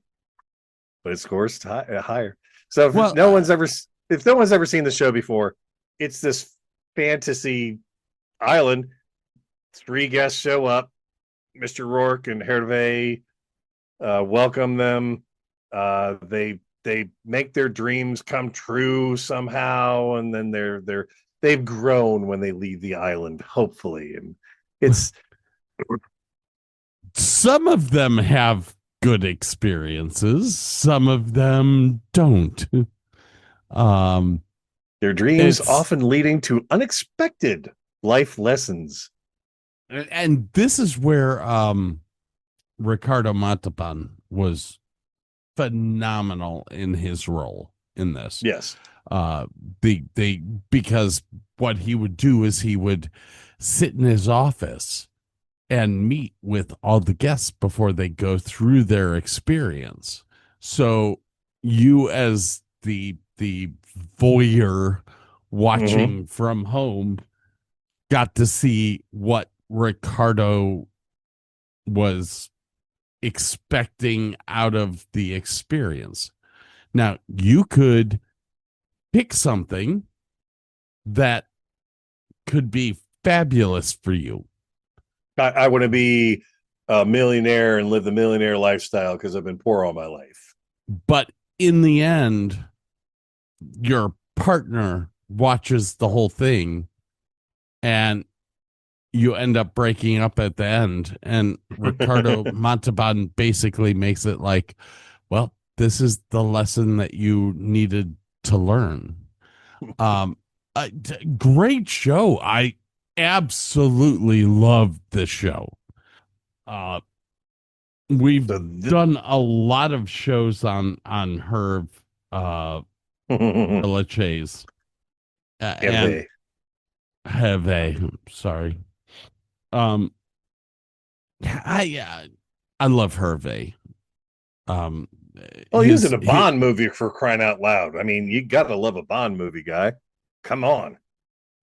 but it scores higher. So if no one's ever seen the show before, it's this fantasy island. 3 guests show up. Mr. Rourke and Hervé welcome them. They make their dreams come true somehow, and then they've grown when they leave the island, hopefully. And it's some of them have good experiences, some of them don't. Their dreams often leading to unexpected life lessons. And this is where Ricardo Montalban was phenomenal in his role in this. Yes. Because what he would do is he would sit in his office and meet with all the guests before they go through their experience. So you as the voyeur watching from home got to see what Ricardo was expecting out of the experience. Now, you could pick something that could be fabulous for you. I want to be a millionaire and live the millionaire lifestyle because I've been poor all my life. But in the end, your partner watches the whole thing and you end up breaking up at the end. And Ricardo Montalban basically makes it like, well, this is the lesson that you needed to learn. Great show. I absolutely love this show. We've done a lot of shows on Hervé Villechaize. And Hervé, sorry. I love Hervé. Well, he was in a Bond movie, for crying out loud. I mean, you got to love a Bond movie, guy. Come on.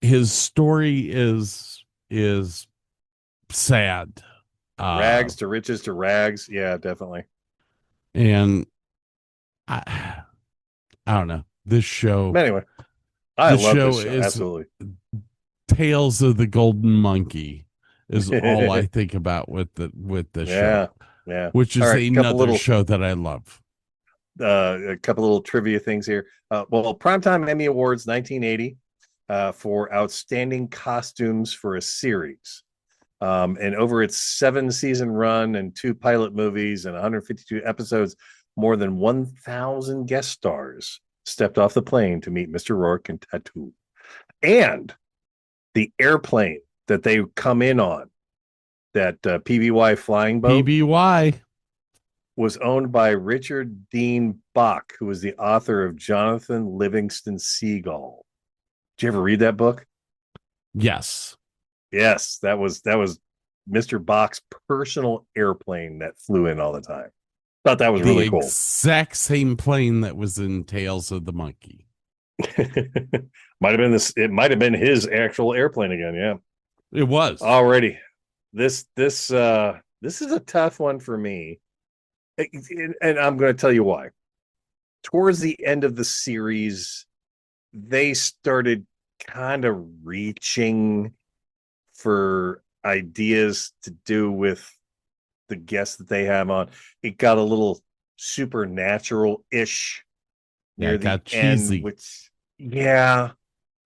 His story is sad. Rags to riches to rags. Yeah, definitely. And I don't know. This show. Anyway, I love this show. Absolutely. Tales of the Golden Monkey is all I think about with the show. Yeah. Which is another show that I love. A couple little trivia things here. Well, Primetime Emmy Awards 1980 for outstanding costumes for a series. And over its 7-season run and 2 pilot movies and 152 episodes, more than 1,000 guest stars stepped off the plane to meet Mr. Rourke and Tattoo. And the airplane that they come in on, that PBY flying boat, PBY, was owned by Richard Dean Bach, who was the author of Jonathan Livingston Seagull. Did you ever read that book? Yes. Yes, that was Mr. Bach's personal airplane that flew in all the time. Thought that was really cool. Exact same plane that was in Tales of the Monkey. Might have been this. It might have been his actual airplane again. Yeah, it was. Already. This is a tough one for me, and I'm going to tell you why. Towards the end of the series, they started kind of reaching for ideas to do with the guests that they have on. It got a little supernatural-ish near the cheesy. end, which, yeah,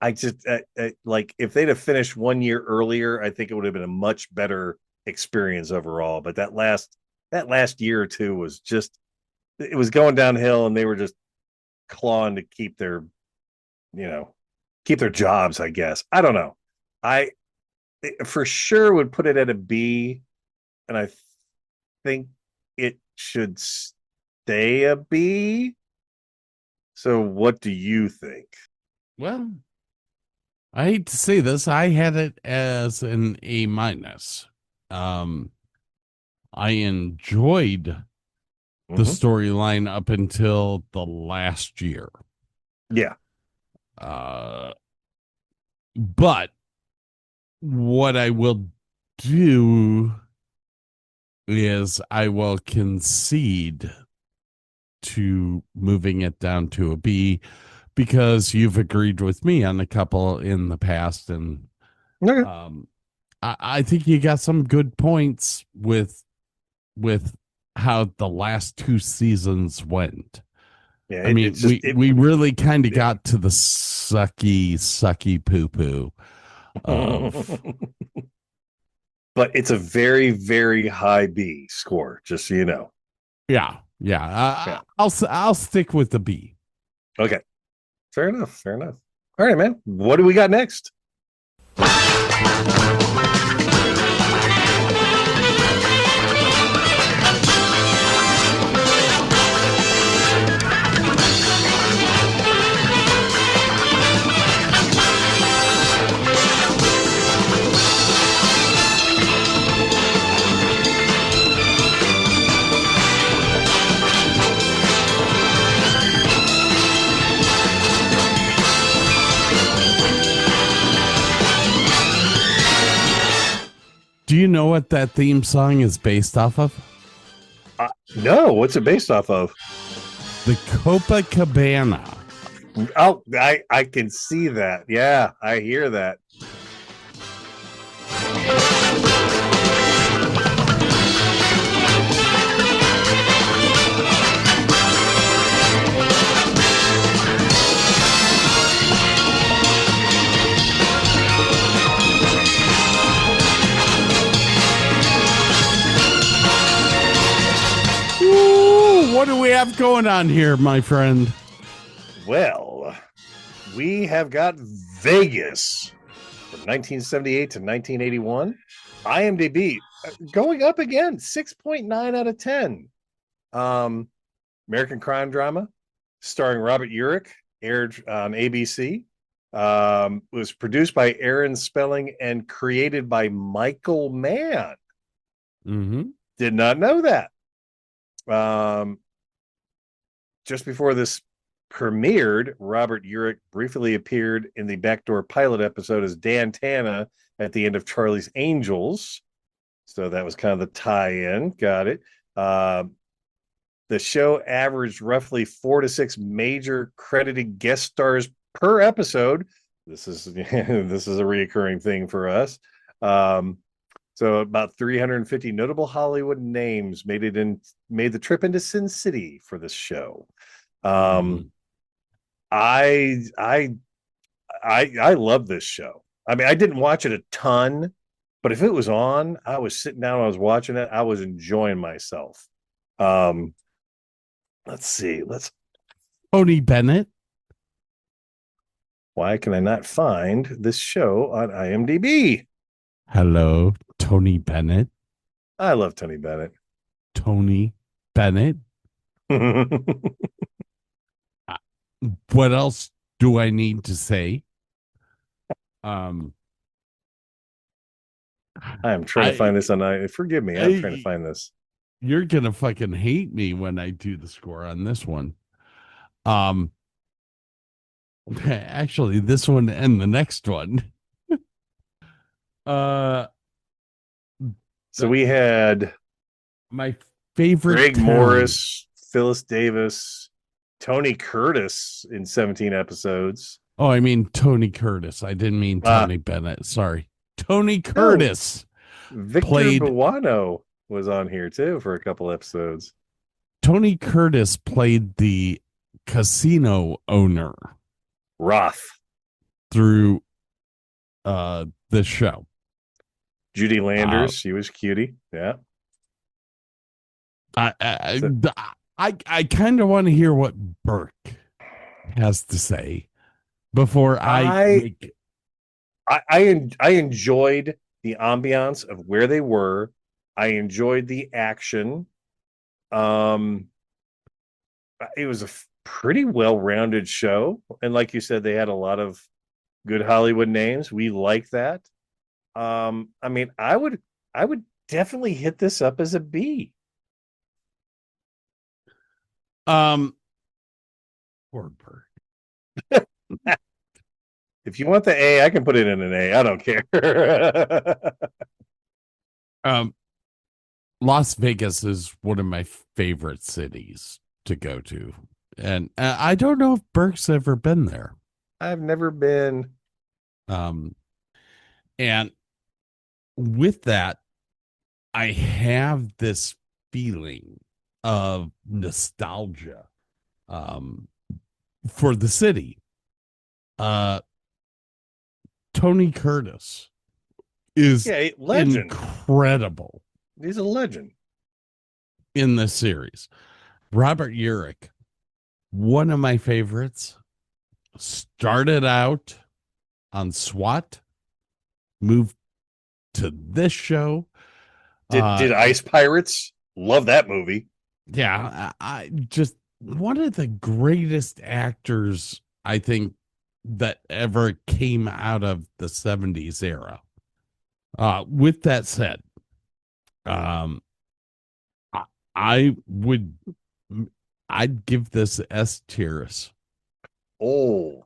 I just like, if they'd have finished 1 year earlier, I think it would have been a much better experience overall. But that last year or two was just it was going downhill, and they were just clawing to keep their jobs, I guess. I don't know. I for sure would put it at a B, and I think it should stay a B. So what do you think? Well, I hate to say this. I had it as an A minus. I enjoyed the storyline up until the last year. Yeah. But what I will do is I will concede to moving it down to a B, because you've agreed with me on a couple in the past, and I think you got some good points with how the last two seasons went. Yeah, I mean, we really kind of got to the sucky poo poo. But it's a very, very high B score, just so you know. Yeah. I'll stick with the B. Okay. Fair enough. All right, man. What do we got next? Do you know what that theme song is based off of? No, what's it based off of? The Copacabana. Oh, I can see that. Yeah, I hear that. What do we have going on here, my friend? Well, we have got Vegas from 1978 to 1981. IMDb going up again, 6.9 out of 10. American crime drama starring Robert Urich, aired on ABC. Was produced by Aaron Spelling and created by Michael Mann. Did not know that. Just before this premiered, Robert Urich briefly appeared in the backdoor pilot episode as Dan Tana at the end of Charlie's Angels. So that was kind of the tie-in. Got it. The show averaged roughly 4 to 6 major credited guest stars per episode. This is a reoccurring thing for us. So about 350 notable Hollywood names made the trip into Sin City for this show. I love this show. I mean, I didn't watch it a ton, but if it was on, I was sitting down, I was watching it, I was enjoying myself. Let's see. Tony Bennett. Why can I not find this show on IMDb? Hello, Tony Bennett. I love Tony Bennett. Tony Bennett. What else do I need to say? I am trying to find this on. Forgive me. I'm trying to find this. You're gonna fucking hate me when I do the score on this one. Actually, this one and the next one. So we had my favorite Greg town. Morris, Phyllis Davis, Tony Curtis in 17 episodes. Oh, I mean Tony Curtis. I didn't mean Tony Bennett. Sorry. Tony Curtis. Victor Buono was on here too for a couple episodes. Tony Curtis played the casino owner. Roth. Through the show. Judy Landers, she was cutie. Yeah. I kind of want to hear what Burke has to say before I enjoyed the ambiance of where they were. I enjoyed the action. It was a pretty well-rounded show, and like you said, they had a lot of good Hollywood names. We like that. I mean, I would definitely hit this up as a B. Poor Burke. If you want the A, I can put it in an A. I don't care. Las Vegas is one of my favorite cities to go to. And I don't know if Burke's ever been there. I've never been. And with that, I have this feeling of nostalgia for the city. Tony Curtis is legend. Incredible. He's a legend in this series. Robert Urich, one of my favorites, started out on SWAT, moved to this show. Did Ice Pirates? Love that movie. Yeah, I just one of the greatest actors, I think, that ever came out of the 70s era. With that said, I'd give this S tiers. Oh,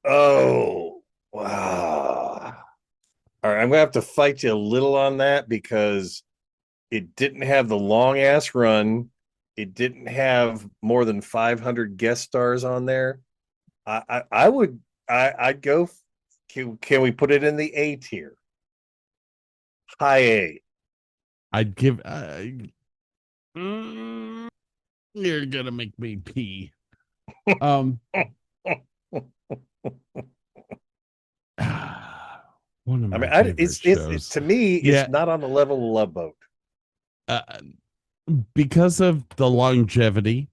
wow. All right, I'm gonna have to fight you a little on that because it didn't have the long ass run. It didn't have more than 500 guest stars on there. I'd go. Can we put it in the A tier? High A. I'd give. You're gonna make me pee. One of my favorite shows. To me, it's not on the level of Love Boat. Because of the longevity,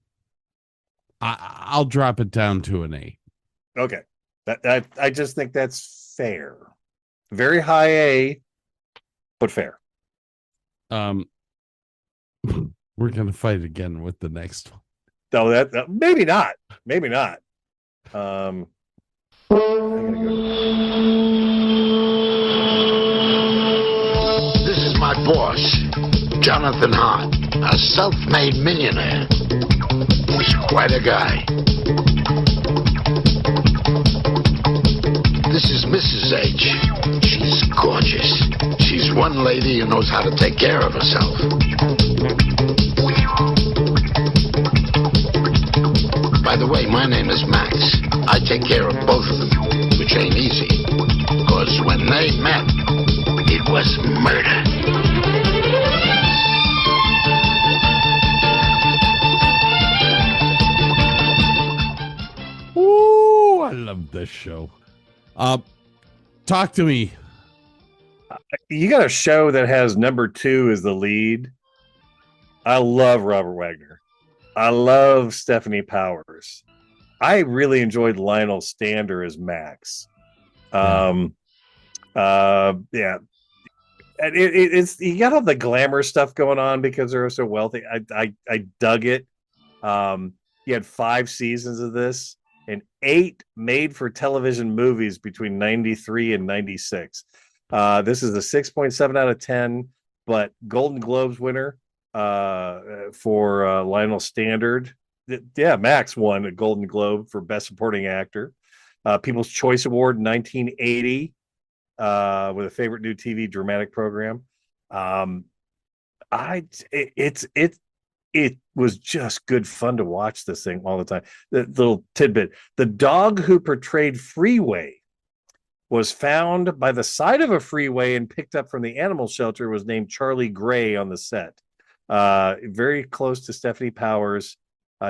I'll drop it down to an A. Okay, I just think that's fair. Very high A, but fair. We're gonna fight again with the next one. No, that maybe not. Maybe not. This is my boss, Jonathan Hart, a self-made millionaire. He's quite a guy. This is Mrs. H. She's gorgeous. She's one lady who knows how to take care of herself. By the way, my name is Max. I take care of both of them, which ain't easy. Because when they met, it was murder. Ooh, I love this show. Talk to me. You got a show that has number 2 as the lead. I love Robert Wagner. I love Stephanie Powers. I really enjoyed Lionel Stander as Max. Yeah. It's you got all the glamour stuff going on because they're so wealthy. I dug it. You had 5 seasons of this and 8 made for television movies between 93 and 96. This is a 6.7 out of 10, but Golden Globes winner for Lionel Standard. Yeah, Max won a Golden Globe for Best Supporting Actor. People's Choice Award in 1980 with a favorite new TV dramatic program. It was just good fun to watch this thing all the time. The little tidbit: the dog who portrayed Freeway was found by the side of a freeway and picked up from the animal shelter. Was named Charlie Gray on the set. Very close to Stephanie Powers.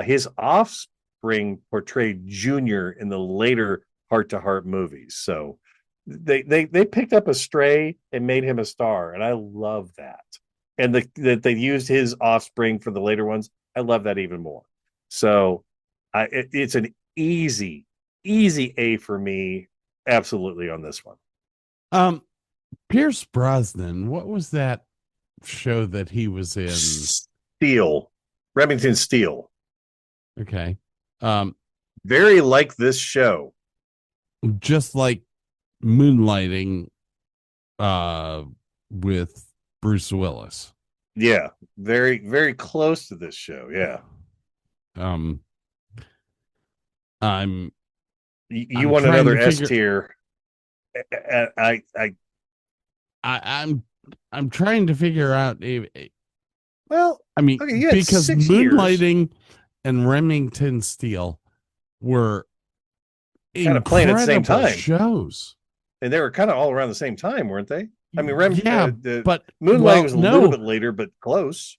His offspring portrayed Junior in the later Heart to Heart movies. So they picked up a stray and made him a star, and I love that. And that they used his offspring for the later ones. I love that even more. So it's an easy A for me. Absolutely on this one. Pierce Brosnan, what was that show that he was in? Steel. Remington Steel. Okay. Very like this show. Just like Moonlighting with Bruce Willis. Yeah, very, very close to this show. Yeah. I'm want another S tier. I'm trying to figure out well, I mean, okay, because Moonlighting and Remington Steel were kind of playing at the same time shows, and they were kind of all around the same time, weren't they? I mean, but Moonlighting was a little bit later, but close.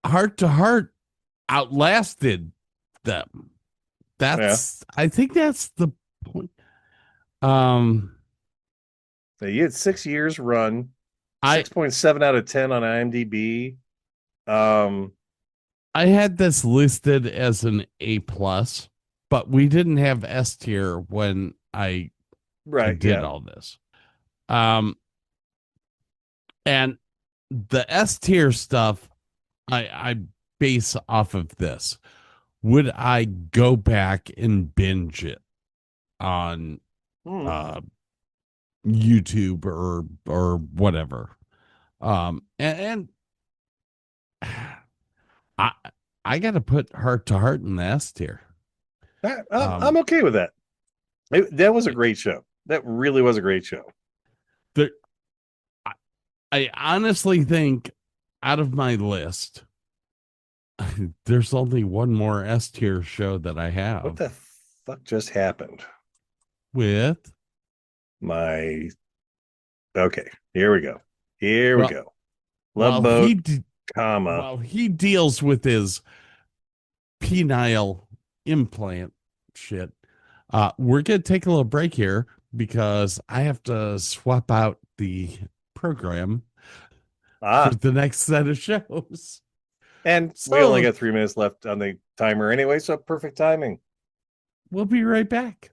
Heart to Heart outlasted them. I think that's the point. You had 6 years run, 6.7 out of 10 on IMDb. I had this listed as an A+, but we didn't have S tier when I did all this. And the S tier stuff, I base off of this. Would I go back and binge it on YouTube or whatever? And I got to put Heart to Heart in the S tier. I'm okay with that. That was a great show. That really was a great show. I honestly think out of my list, there's only one more S tier show that I have. What the fuck just happened? With my okay, here we go. Here we go. Love Boat, comma. While he deals with his penile implant shit, we're gonna take a little break here because I have to swap out the program for the next set of shows. And we only got 3 minutes left on the timer anyway, so perfect timing. We'll be right back.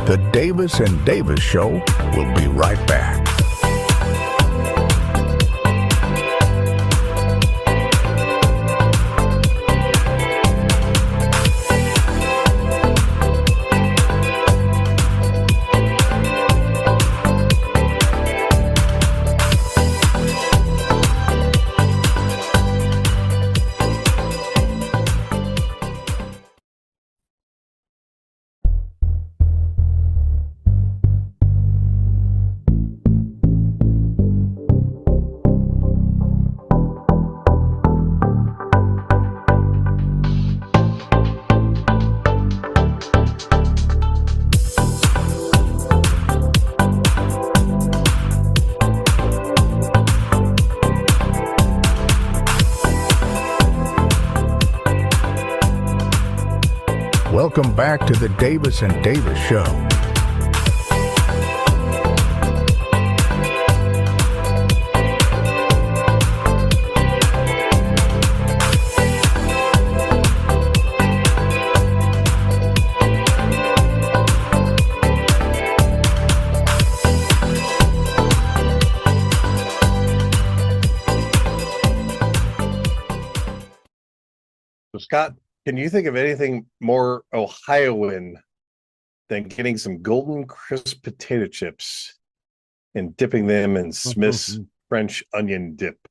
The Davis and Davis Show will be right back. Welcome back to the Davis and Davis Show. So Scott, can you think of anything more Ohioan than getting some golden crisp potato chips and dipping them in Smith's French onion dip?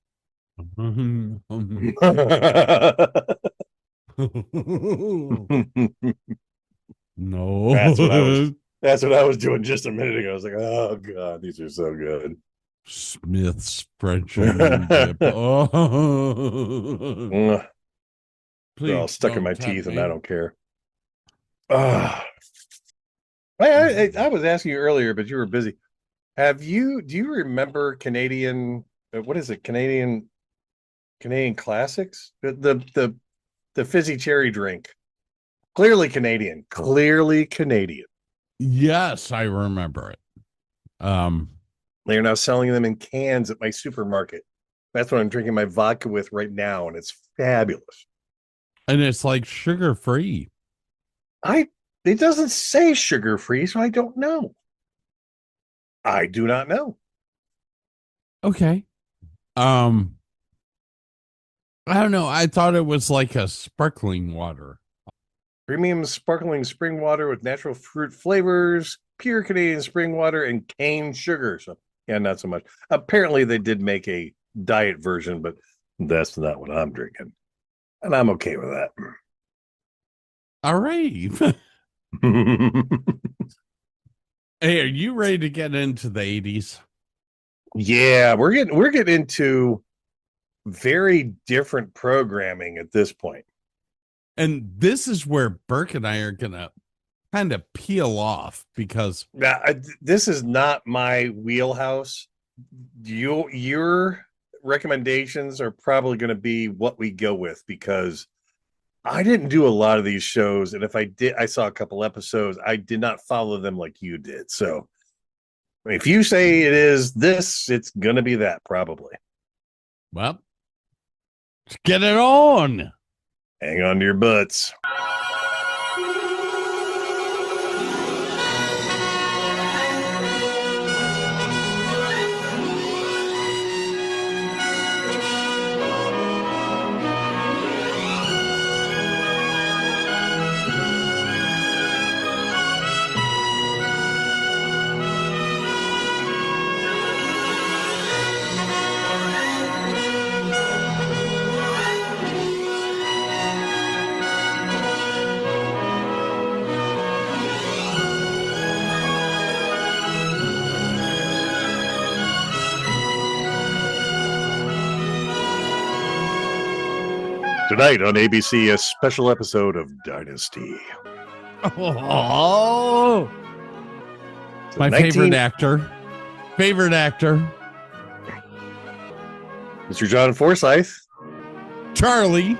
No. That's what I was doing just a minute ago. I was like, oh God, these are so good. Smith's French onion dip. Oh. Please. They're all stuck in don't my tempt teeth, and me. I don't care. I was asking you earlier, but you were busy. Do you remember Canadian? What is it? Canadian classics? The fizzy cherry drink. Clearly Canadian. Yes, I remember it. They're now selling them in cans at my supermarket. That's what I'm drinking my vodka with right now, and it's fabulous. And it's like sugar free. It doesn't say sugar free, so I don't know. I do not know. Okay. I don't know. I thought it was like a sparkling water. Premium sparkling spring water with natural fruit flavors, pure Canadian spring water, and cane sugar. So, yeah, not so much. Apparently, they did make a diet version, but that's not what I'm drinking. And I'm okay with that. All right. Hey, are you ready to get into the 80s? Yeah, we're getting into very different programming at this point. And this is where Burke and I are going to kind of peel off because this is not my wheelhouse. Your recommendations are probably going to be what we go with, because I didn't do a lot of these shows, and if I did, I saw a couple episodes. I did not follow them like you did. So if you say it is this, it's going to be that probably. Well, let's get it on. Hang on to your butts. Tonight on ABC, a special episode of Dynasty. Oh, So my 19 favorite actor. Mr. John Forsythe. Charlie.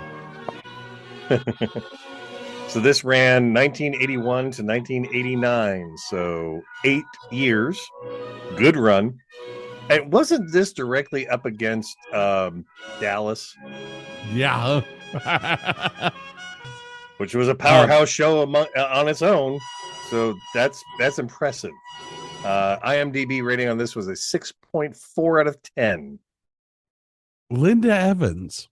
So this ran 1981 to 1989, so 8 years. Good run. And wasn't this directly up against Dallas? Yeah. Which was a powerhouse show on its own. So that's impressive. IMDb rating on this was a 6.4 out of 10. Linda Evans.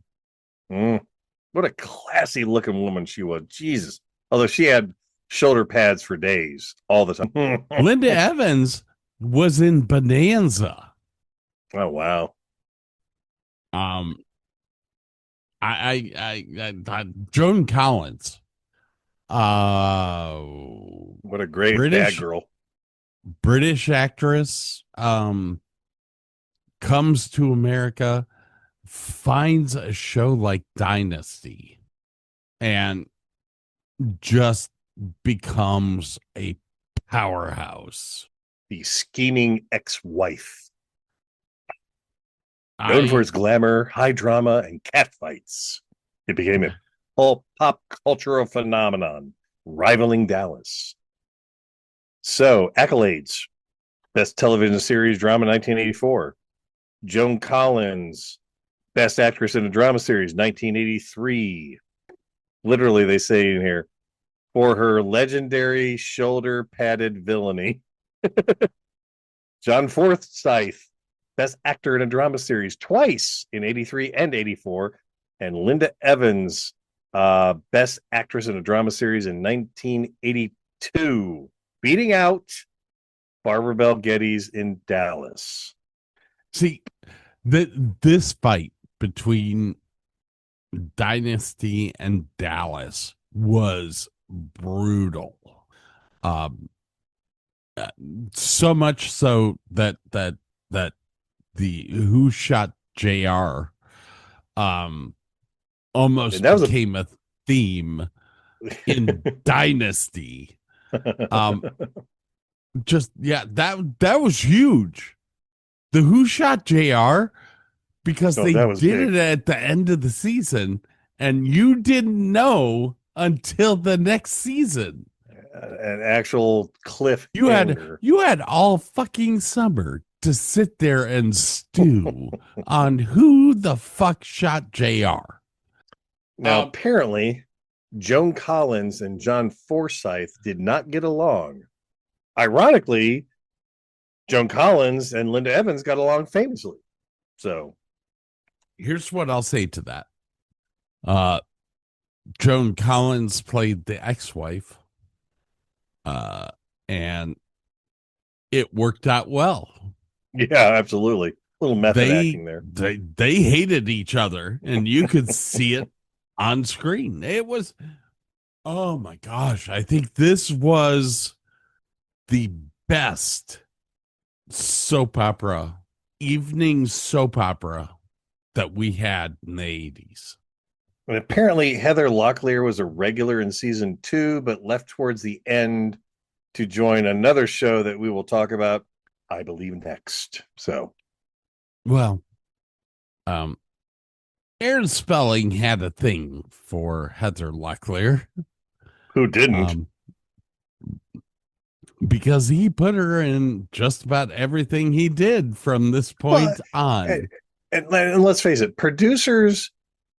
What a classy looking woman she was. Jesus. Although she had shoulder pads for days all the time. Linda Evans was in Bonanza. Oh, wow. Joan Collins. What a great bad girl. British actress, comes to America, finds a show like Dynasty, and just becomes a powerhouse. The scheming ex-wife. Known for its glamour, high drama, and catfights, it became a pop cultural phenomenon, rivaling Dallas. So, accolades. Best television series drama 1984. Joan Collins, Best Actress in a Drama Series 1983. Literally, they say in here, for her legendary shoulder-padded villainy. John Forsythe, Best Actor in a Drama Series twice in 83 and 84. And Linda Evans, Best Actress in a Drama Series in 1982. Beating out Barbara Bel Geddes in Dallas. See, this fight between Dynasty and Dallas was brutal. So much so that the Who Shot JR almost became theme in Dynasty. Just that was huge. The Who Shot JR, because they did big. it at the end of the season, and you didn't know until the next season. An actual cliff. You had all fucking summer to sit there and stew on who the fuck shot JR. Now, apparently, Joan Collins and John Forsythe did not get along. Ironically, Joan Collins and Linda Evans got along famously. So, here's what I'll say to that. Joan Collins played the ex-wife, and it worked out well. Yeah, absolutely. A little method acting there. They hated each other, and you could see it on screen. It was, oh my gosh, I think this was the best soap opera, evening soap opera that we had in the 80s. And apparently Heather Locklear was a regular in season 2, but left towards the end to join another show that we will talk about, I believe, next. So, well, Aaron Spelling had a thing for Heather Locklear. Who didn't? Because he put her in just about everything he did from this point on. And let's face it, producers,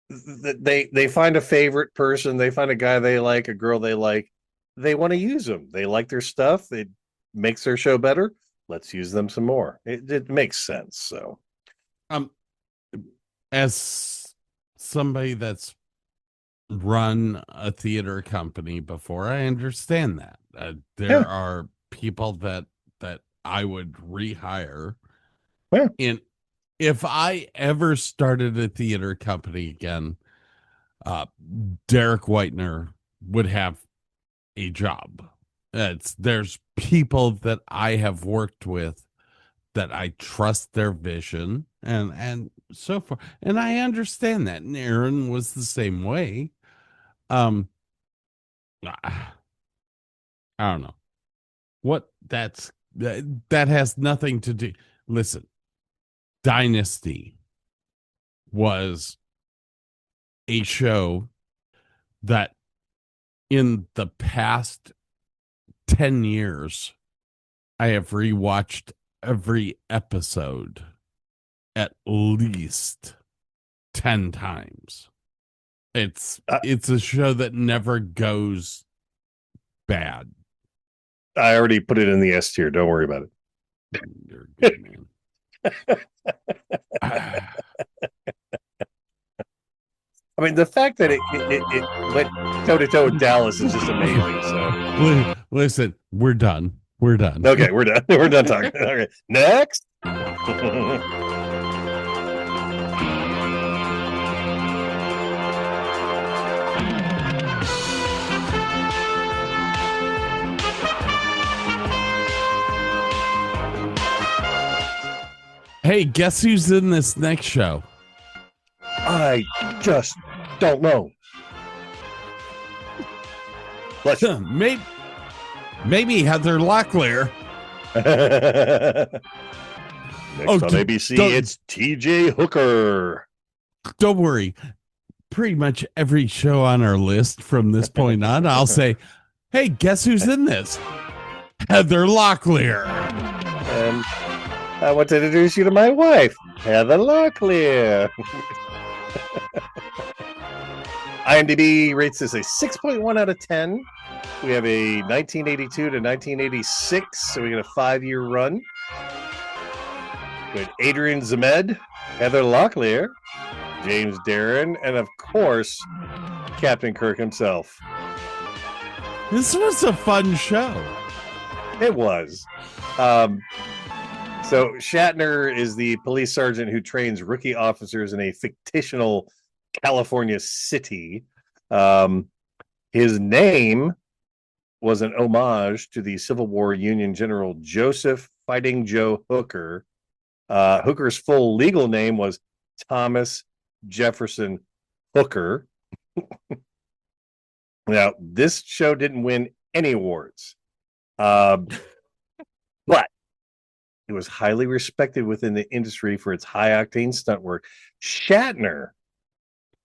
they find a favorite person, they find a guy they like, a girl they like, they want to use them. They like their stuff. It makes their show better. Let's use them some more. It makes sense. So, as somebody that's run a theater company before, I understand that there are people that I would rehire. And if I ever started a theater company again, Derek Whitener would have a job. There's people that I have worked with that I trust their vision and so forth. And I understand that. And Aaron was the same way. I don't know what that has nothing to do. Listen, Dynasty was a show that in the past 10 years, I have rewatched every episode at least 10 times. It's a show that never goes bad. I already put it in the S tier. Don't worry about it. You're good, man. I mean, the fact that it went toe to toe with Dallas is just amazing. So, listen, we're done. We're done. Okay, we're done. We're done talking. Okay, next. Hey, guess who's in this next show? I just don't know. Maybe Heather Locklear. Next on ABC, it's TJ Hooker. Don't worry. Pretty much every show on our list from this point on, I'll say, hey, guess who's in this? Heather Locklear. And I want to introduce you to my wife, Heather Locklear. IMDb rates this a 6.1 out of 10. We have a 1982 to 1986, so we got a 5-year run. With Adrian Zemed, Heather Locklear, James Darren, and of course, Captain Kirk himself. This was a fun show. It was. So Shatner is the police sergeant who trains rookie officers in a fictional California city. His name was an homage to the Civil War Union General Joseph Fighting Joe Hooker. Hooker's full legal name was Thomas Jefferson Hooker. Now, this show didn't win any awards, but it was highly respected within the industry for its high-octane stunt work. Shatner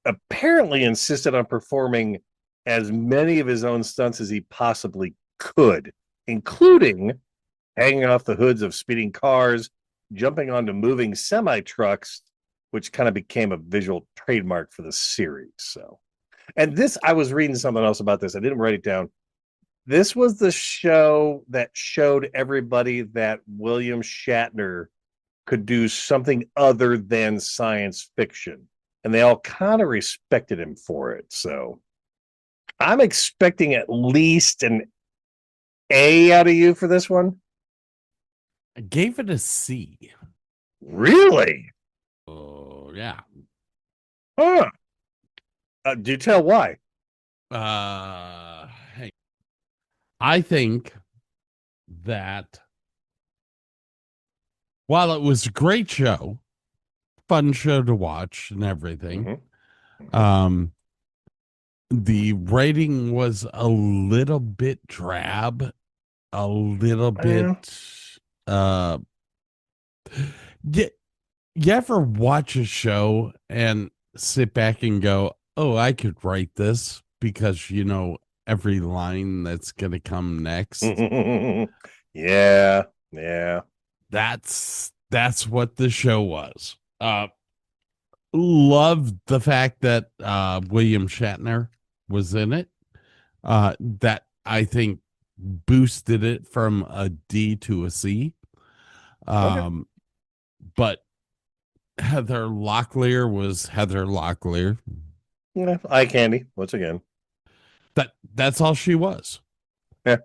apparently insisted on performing as many of his own stunts as he possibly could, including hanging off the hoods of speeding cars, jumping onto moving semi-trucks, which kind of became a visual trademark for the series. So, and this, I was reading something else about this. I didn't write it down. This was the show that showed everybody that William Shatner could do something other than science fiction. And they all kind of respected him for it. So I'm expecting at least an A out of you for this one. I gave it a C. Really? Oh, yeah. Huh. Do tell why. Hey, I think that while it was a great show, fun show to watch and everything, the rating was a little bit drab, a little bit. You ever watch a show and sit back and go, "Oh, I could write this," because you know every line that's gonna come next? Yeah. That's what the show was. Loved the fact that William Shatner was in it. That I think boosted it from a D to a C. But Heather Locklear was Heather Locklear. Yeah, eye candy once again. That's all she was. Yeah.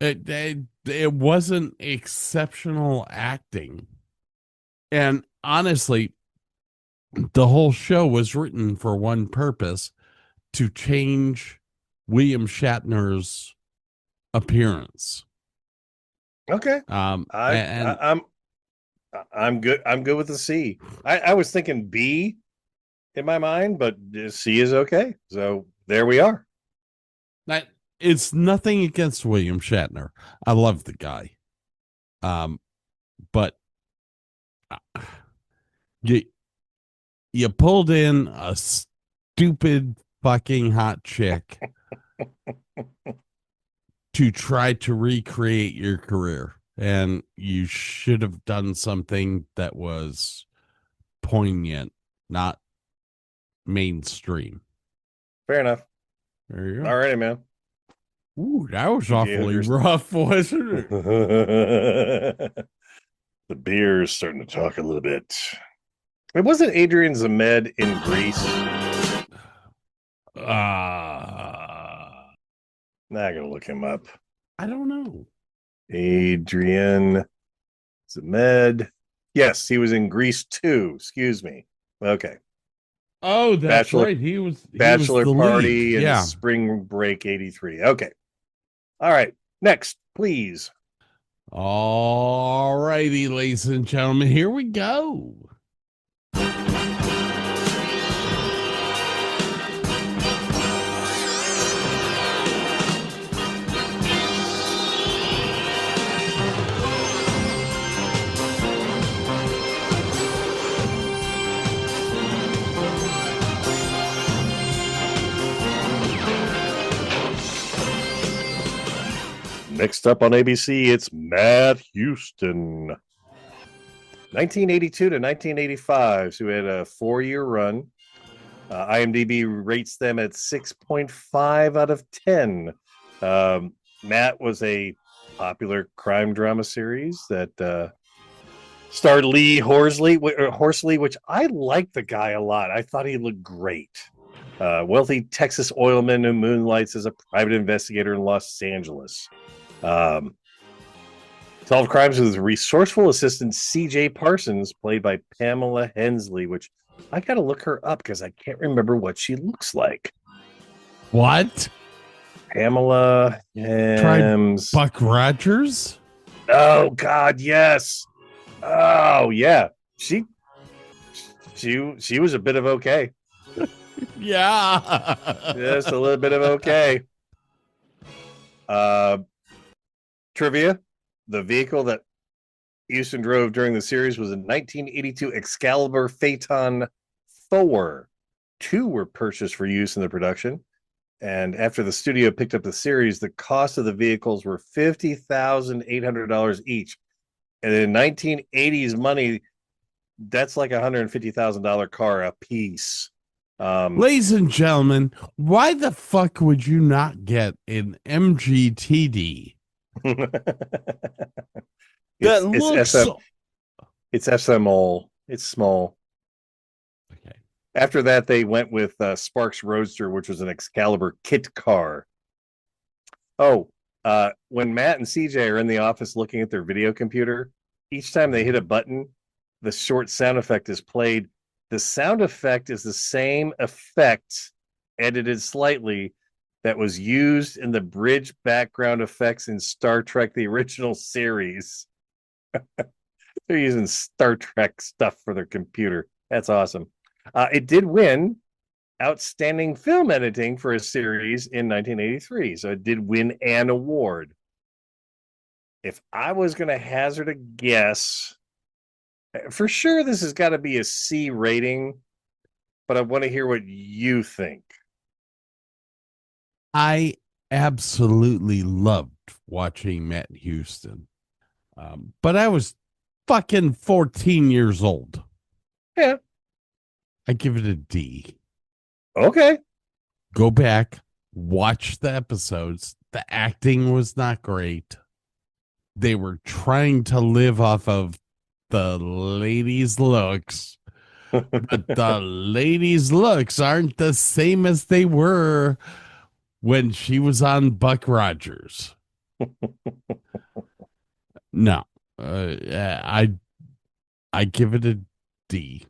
It wasn't exceptional acting. And honestly, the whole show was written for one purpose: to change William Shatner's appearance. Okay. I'm good. I'm good with the C. I was thinking B in my mind, but C is okay. So there we are. It's nothing against William Shatner. I love the guy. But you pulled in a stupid fucking hot chick to try to recreate your career. And you should have done something that was poignant, not mainstream. Fair enough. There you go. All righty, man. Ooh, that was awfully rough, wasn't it? The beer is starting to talk a little bit. It wasn't Adrian Zemed in Greece. I gotta look him up. I don't know. Adrian Zemed. Yes, he was in Grease 2. Excuse me. Okay. Oh, that's right. He was Bachelor the Party lead. and Spring Break 83. Okay. All right. Next, please. All righty, ladies and gentlemen, here we go. Next up on ABC, it's Matt Houston. 1982 to 1985. So we had a 4-year run. IMDb rates them at 6.5 out of 10. Matt was a popular crime drama series that starred Lee Horsley, which I liked the guy a lot. I thought he looked great. Wealthy Texas oilman who moonlights as a private investigator in Los Angeles. 12 Crimes with resourceful assistant C.J. Parsons, played by Pamela Hensley, which I got to look her up because I can't remember what she looks like. What? Pamela Hems. Buck Rogers? Oh, God, yes. Oh, yeah. She was a bit of okay. Yeah. Just a little bit of okay. Trivia: the vehicle that Houston drove during the series was a 1982 Excalibur Phaeton 4. 2 were purchased for use in the production. And after the studio picked up the series, the cost of the vehicles were $50,800 each. And in 1980s money, that's like $150,000 car a piece. Ladies and gentlemen, why the fuck would you not get an MGTD? It's SML. It's small. Okay. After that, they went with Sparks Roadster, which was an Excalibur kit car. Oh, when Matt and CJ are in the office looking at their video computer, each time they hit a button, the short sound effect is played. The sound effect is the same effect, edited slightly, that was used in the bridge background effects in Star Trek, the original series. They're using Star Trek stuff for their computer. That's awesome. It did win Outstanding Film Editing for a series in 1983. So it did win an award. If I was going to hazard a guess, for sure this has got to be a C rating, but I want to hear what you think. I absolutely loved watching Matt Houston. But I was fucking 14 years old. Yeah. I give it a D. Okay. Go back, watch the episodes. The acting was not great. They were trying to live off of the ladies' looks, but the ladies' looks aren't the same as they were when she was on Buck Rogers. No, I give it a D.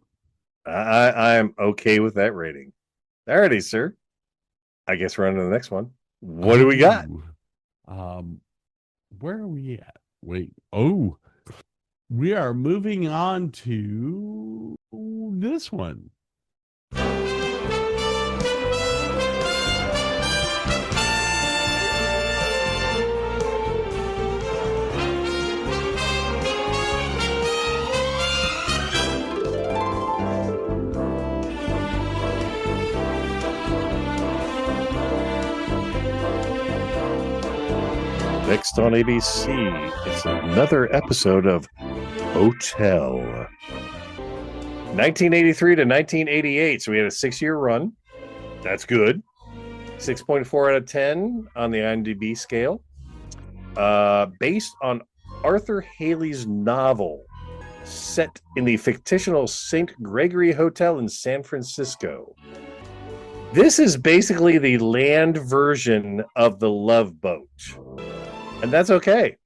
I am okay with that rating. Alrighty, sir. I guess we're on to the next one. What do we got? Where are we at? Wait. Oh, we are moving on to this one. Next on ABC, it's another episode of Hotel. 1983 to 1988, so we had a 6-year run. That's good. 6.4 out of 10 on the IMDb scale. Based on Arthur Haley's novel, set in the fictional St. Gregory Hotel in San Francisco. This is basically the land version of The Love Boat. And that's okay.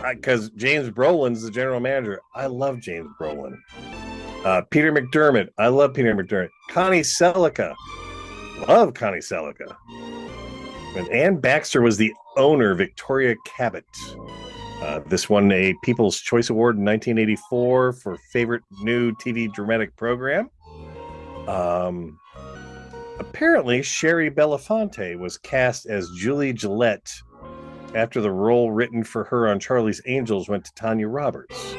Because James Brolin's the general manager. I love James Brolin. Peter McDermott. I love Peter McDermott. Connie Selica. Love Connie Selica. And Ann Baxter was the owner, Victoria Cabot. This won a People's Choice Award in 1984 for Favorite New TV Dramatic Program. Apparently, Sherry Belafonte was cast as Julie Gillette after the role written for her on Charlie's Angels went to Tanya Roberts.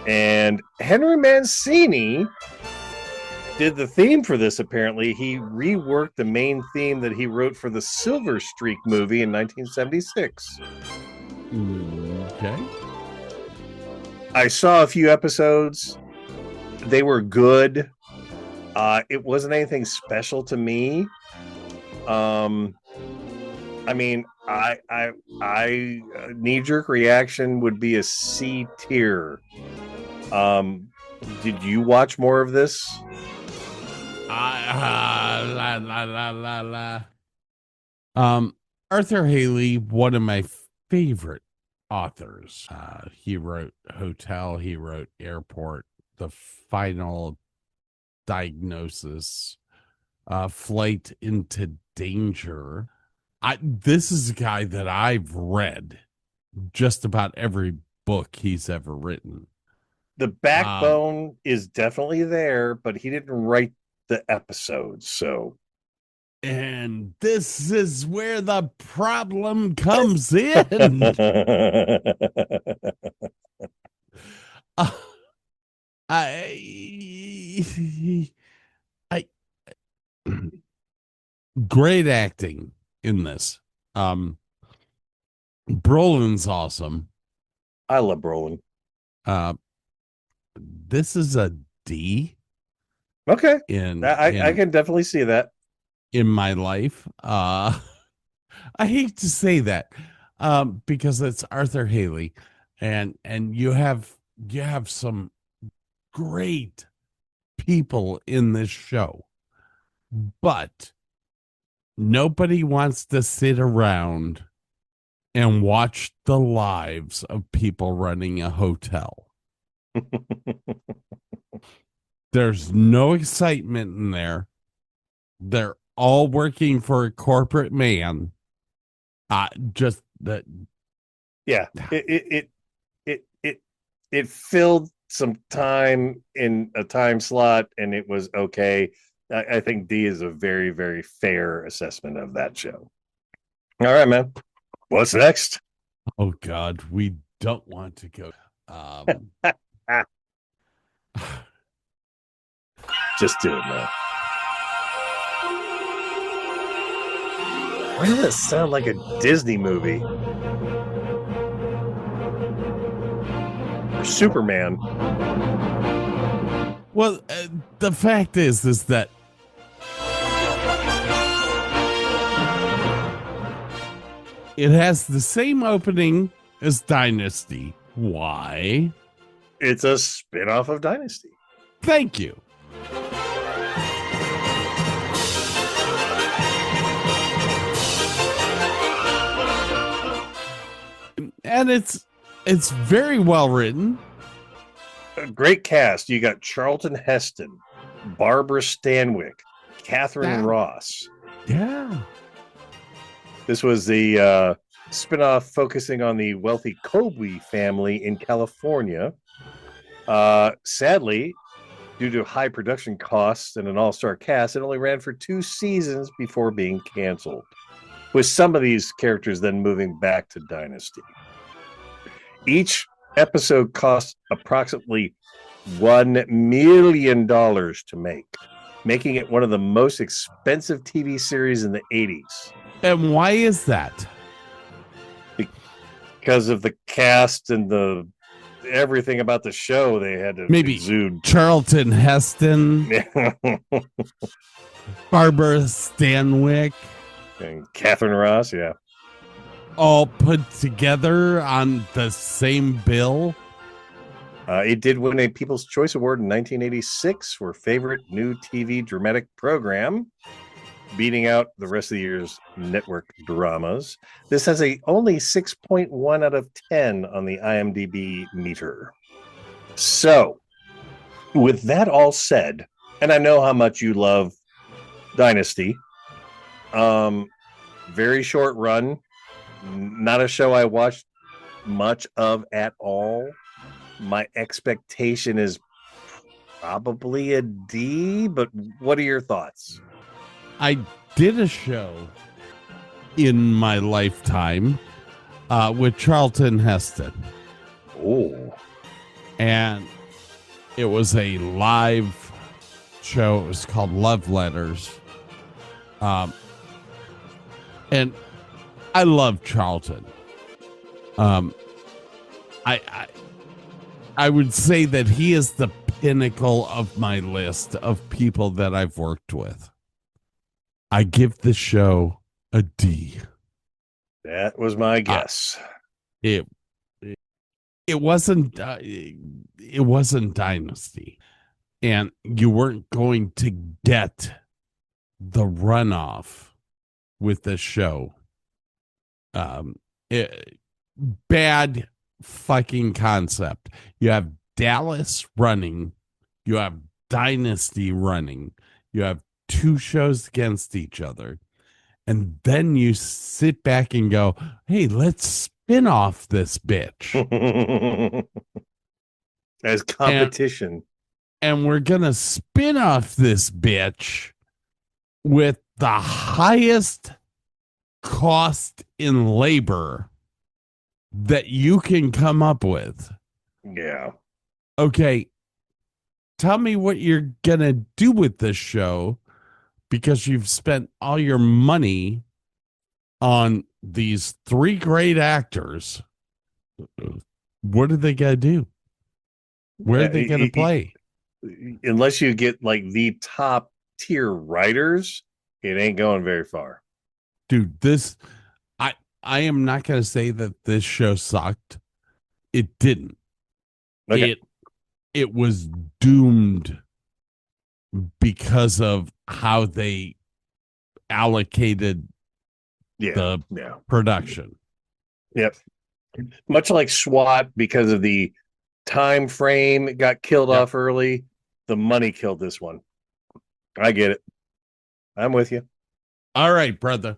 And Henry Mancini did the theme for this, apparently. He reworked the main theme that he wrote for the Silver Streak movie in 1976. Okay. I saw a few episodes. They were good. It wasn't anything special to me. I mean, I knee-jerk reaction would be a C tier. Did you watch more of this? Arthur Haley, one of my favorite authors. He wrote Hotel, he wrote Airport, The Final Diagnosis, Flight into Danger. This is a guy that I've read just about every book he's ever written. The backbone is definitely there, but he didn't write the episodes. So And this is where the problem comes in. I great acting in this. Brolin's awesome. I love Brolin. This is a D. Okay. I can definitely see that in my life. I hate to say that because it's Arthur Haley, and you have some great people in this show, but nobody wants to sit around and watch the lives of people running a hotel. There's no excitement in there. They're all working for a corporate man. Just that. Yeah, it filled some time in a time slot, and it was okay. I think D is a very, very fair assessment of that show. All right, man. What's next? Oh God, we don't want to go. Just do it, man. Why does that sound like a Disney movie? Or Superman? Well, the fact is that it has the same opening as Dynasty. Why? It's a spin-off of Dynasty. Thank you. And it's very well written. A great cast. You got Charlton Heston, Barbara Stanwyck, Catherine Ross. Yeah. This was the spinoff focusing on the wealthy Colby family in California. Sadly, due to high production costs and an all-star cast, it only ran for 2 seasons before being canceled, with some of these characters then moving back to Dynasty. Each episode cost approximately $1 million to make, making it one of the most expensive TV series in the 80s. And why is that? Because of the cast and the everything about the show they had to maybe exude. Charlton Heston, Barbara Stanwyck, and Catherine Ross, yeah. All put together on the same bill. It did win a People's Choice Award in 1986 for Favorite New TV Dramatic Program, beating out the rest of the year's network dramas. This has only 6.1 out of 10 on the IMDb meter. So, with that all said, and I know how much you love Dynasty, very short run, not a show I watched much of at all. My expectation is probably a D, but what are your thoughts? I did a show in my lifetime with Charlton Heston. Oh. And it was a live show. It was called Love Letters. And I love Charlton. I would say that he is the pinnacle of my list of people that I've worked with. I give the show a D. That was my guess. It wasn't Dynasty, and you weren't going to get the runoff with this show. Bad fucking concept. You have Dallas running, you have Dynasty running, you have 2 shows against each other, and then you sit back and go, hey, let's spin off this bitch as competition, and we're gonna spin off this bitch with the highest cost in labor that you can come up with. Yeah. Okay. Tell me what you're going to do with this show, because you've spent all your money on these 3 great actors. What are they going to do? Where are they going to play? Unless you get like the top tier writers, it ain't going very far. Dude, I am not going to say that this show sucked. It didn't. Okay. It was doomed because of how they allocated the production. Yep. Much like SWAT, because of the time frame, it got killed off early. The money killed this one. I get it. I'm with you. All right, brother.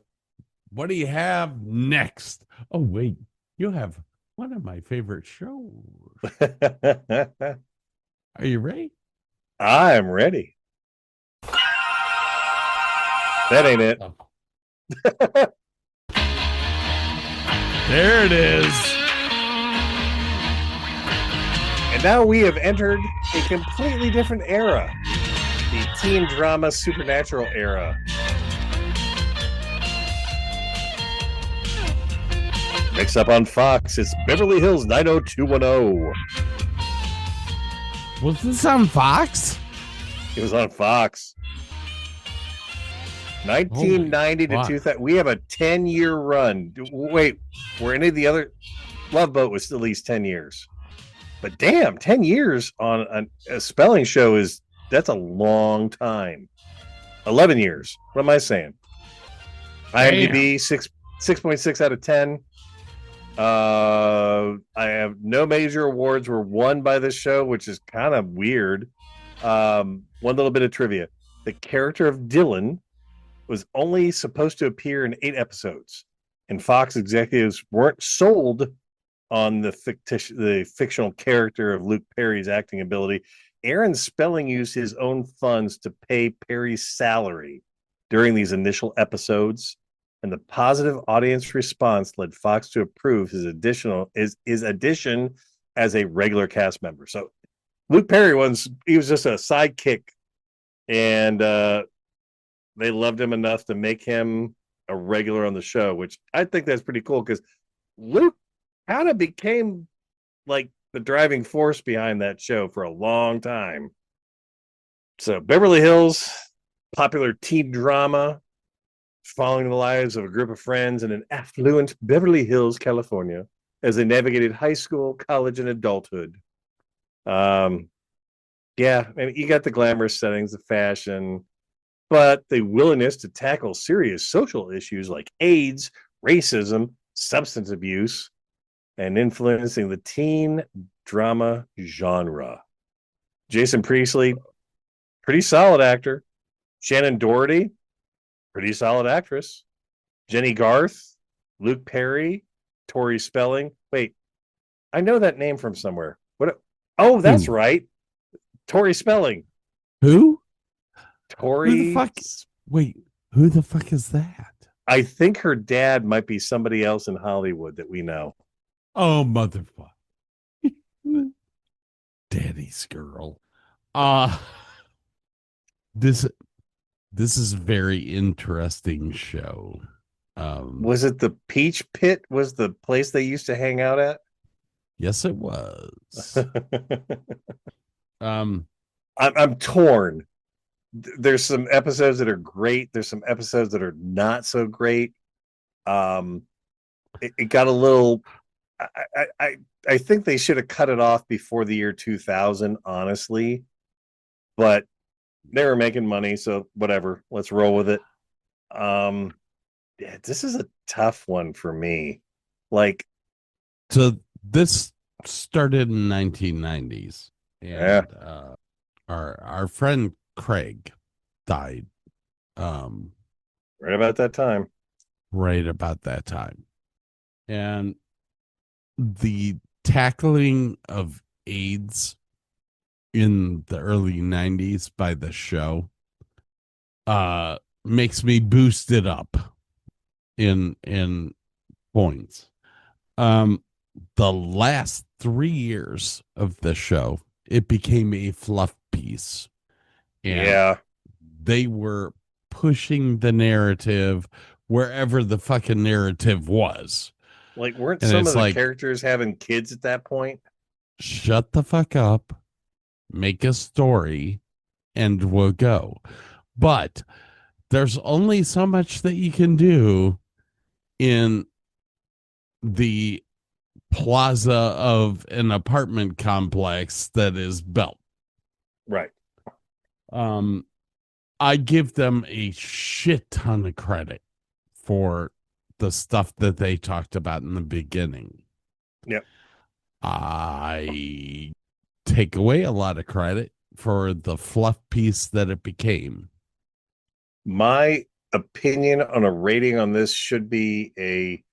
What do you have next? Oh, wait. You have one of my favorite shows. Are you ready? I'm ready. That ain't it. There it is. And now we have entered a completely different era. The teen drama supernatural era. Next up on Fox, it's Beverly Hills 90210. Was this on Fox? It was on Fox. 1990 to 2000. We have a 10-year run. Wait, were any of the other? Love Boat was at least 10 years. But damn, 10 years on a spelling show that's a long time. 11 years. What am I saying? IMDb 6.6 out of 10. I have no major awards were won by this show, which is kind of weird. One little bit of trivia. The character of Dylan was only supposed to appear in 8 episodes, and Fox executives weren't sold on the fictional character of Luke Perry's acting ability. Aaron Spelling used his own funds to pay Perry's salary during these initial episodes, and the positive audience response led Fox to approve his addition as a regular cast member. So Luke Perry was just a sidekick, and they loved him enough to make him a regular on the show, which I think that's pretty cool, because Luke kind of became like the driving force behind that show for a long time. So Beverly Hills, popular teen drama following the lives of a group of friends in an affluent Beverly Hills, California, as they navigated high school, college, and adulthood. Yeah, I mean, you got the glamorous settings, the fashion, but the willingness to tackle serious social issues like AIDS, racism, substance abuse, and influencing the teen drama genre. Jason Priestley, pretty solid actor. Shannon Doherty, pretty solid actress. Jenny Garth, Luke Perry, Tori Spelling. Wait, I know that name from somewhere. What? Oh, that's right. Tori Spelling. Who? Tori. Who the fuck? Wait, who the fuck is that? I think her dad might be somebody else in Hollywood that we know. Oh, motherfucker. Daddy's girl. This is a very interesting show. Was it the Peach Pit? Was the place they used to hang out at? Yes, it was. I'm torn. There's some episodes that are great. There's some episodes that are not so great. It got a little. I think they should have cut it off before the year 2000, honestly. But they were making money, so whatever. Let's roll with it. Yeah, this is a tough one for me. Like, so this started in 1990s, and our friend Craig died. Right about that time. Right about that time, and the tackling of AIDS in the early 90s by the show makes me boost it up in points. The last 3 years of the show, it became a fluff piece. And they were pushing the narrative wherever the fucking narrative was. Like, weren't And some it's of the like, characters having kids at that point? shut the fuck up, make a story, and we'll go. But there's only so much that you can do in the plaza of an apartment complex that is built. Right. I give them a shit ton of credit for the stuff that they talked about in the beginning. Yep. I take away a lot of credit for the fluff piece that it became. My opinion on a rating on this should be a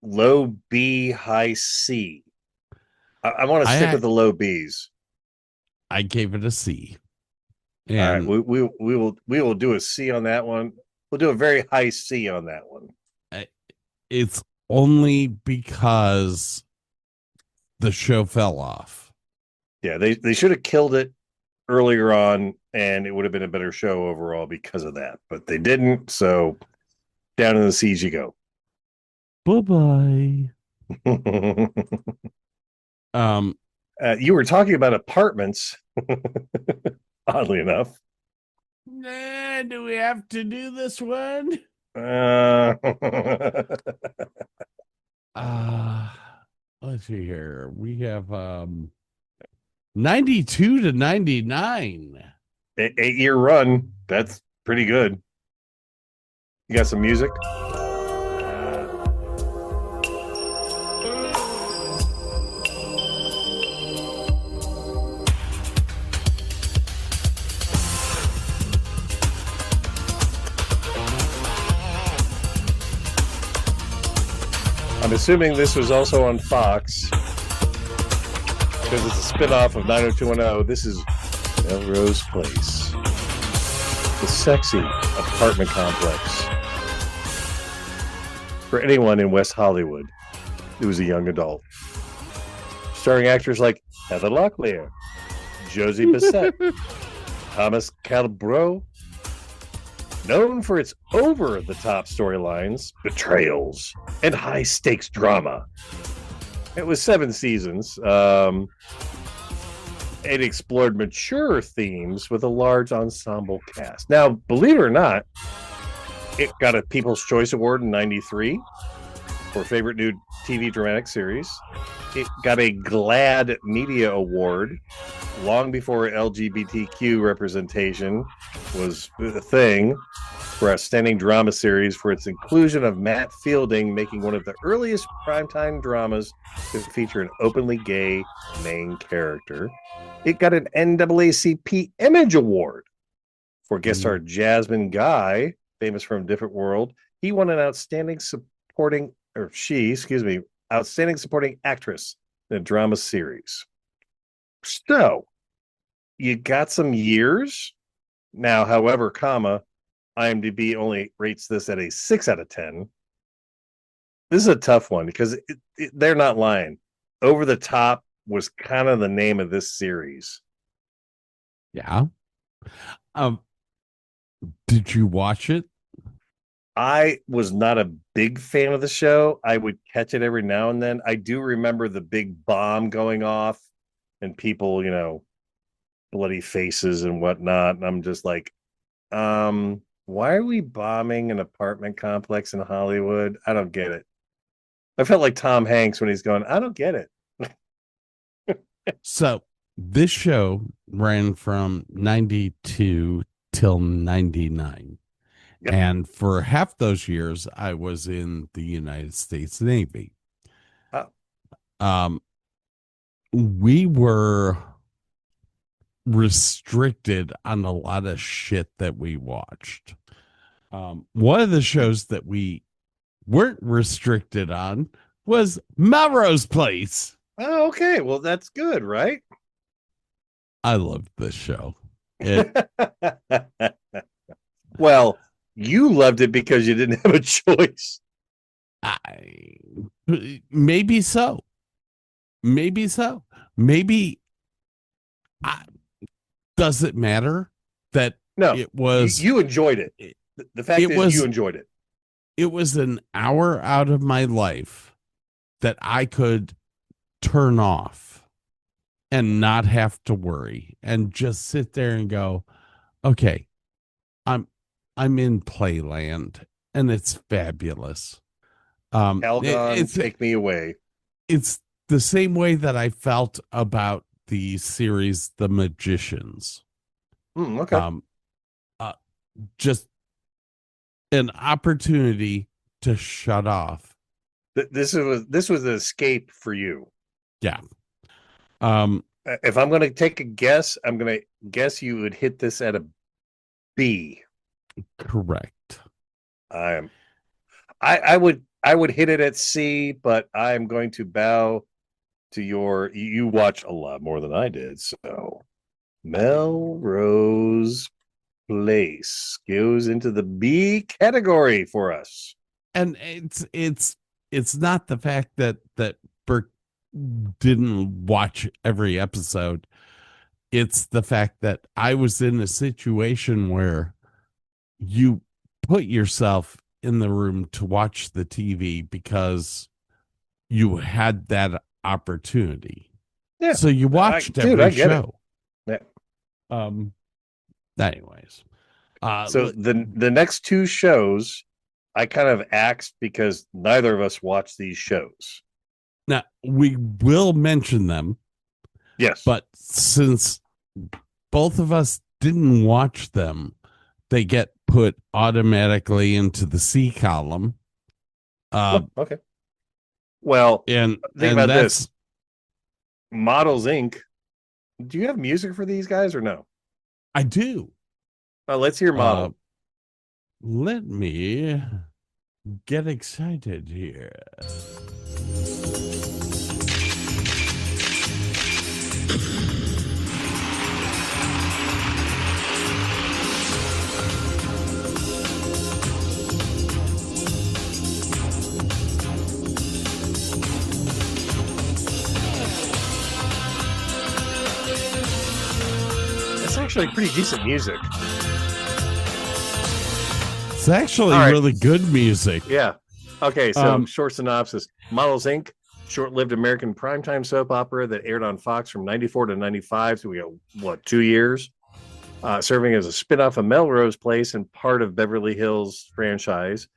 low B, high C. I want to stick with the low Bs. I gave it a C. And all right, we will do a C on that one. We'll do a very high C on that one. It's only because the show fell off. Yeah, they should have killed it earlier on, and it would have been a better show overall because of that. But they didn't, so down in the C's you go. Bye-bye. You were talking about apartments, oddly enough. Nah, do we have to do this one? Let's see here. We have 92 to 99. 8-year run. That's pretty good. You got some music? I'm assuming this was also on Fox because it's a spin-off of 90210. This is Melrose Place, the sexy apartment complex for anyone in West Hollywood who was a young adult. Starring actors like Heather Locklear, Josie Bissett, Thomas Calabro. Known for its over-the-top storylines, betrayals, and high-stakes drama. It was 7 seasons. It explored mature themes with a large ensemble cast. Now, believe it or not, it got a People's Choice Award in '93 for Favorite New TV Dramatic Series. It got a GLAAD Media Award long before LGBTQ representation was a thing, for Outstanding Drama Series for its inclusion of Matt Fielding, making one of the earliest primetime dramas to feature an openly gay main character. It got an NAACP Image Award for guest star Jasmine Guy, famous from Different World. He won an outstanding supporting actress in a drama series. So, you got some years. Now, however, IMDb only rates this at a 6 out of 10. This is a tough one because they're not lying. Over the Top was kind of the name of this series. Yeah. Did you watch it? I was not a big fan of the show. I would catch it every now and then. I do remember the big bomb going off and people, bloody faces and whatnot. And I'm just like, why are we bombing an apartment complex in Hollywood? I don't get it. I felt like Tom Hanks when he's going, I don't get it. So this show ran from 92 till 99. Yep. And for half those years, I was in the United States Navy. Oh. We were restricted on a lot of shit that we watched. One of the shows that we weren't restricted on was Melrose Place. Oh, okay. Well, that's good, right? I loved this show. Well, You loved it because you didn't have a choice. Maybe so. Maybe so. Maybe. Does it matter that No, it was? You enjoyed it. The fact is, you enjoyed it. It was an hour out of my life that I could turn off and not have to worry and just sit there and go, okay, I'm in playland and it's fabulous. Calgon, take me away. It's the same way that I felt about the series The Magicians. Okay. Just an opportunity to shut off. This was an escape for you. Yeah. If I'm going to take a guess, I'm going to guess you would hit this at a B. Correct. I would hit it at C, but I'm going to bow to you watch a lot more than I did. So Melrose Place goes into the B category for us. And it's not the fact that Burke didn't watch every episode. It's the fact that I was in a situation where you put yourself in the room to watch the TV because you had that opportunity. Yeah. So you watched every show. It. Yeah. Anyways. So the next two shows I kind of axed because neither of us watched these shows. Now we will mention them. Yes. But since both of us didn't watch them, they get put automatically into the C column. Okay. Well, think about this. Models Inc. Do you have music for these guys or no? I do. Let's hear Model. Let me get excited here. Actually pretty decent music. It's actually really good music. Yeah. Okay, so short synopsis. Models Inc., short-lived American primetime soap opera that aired on Fox from 94 to 95. So we got, 2 years? Serving as a spinoff of Melrose Place and part of Beverly Hills franchise.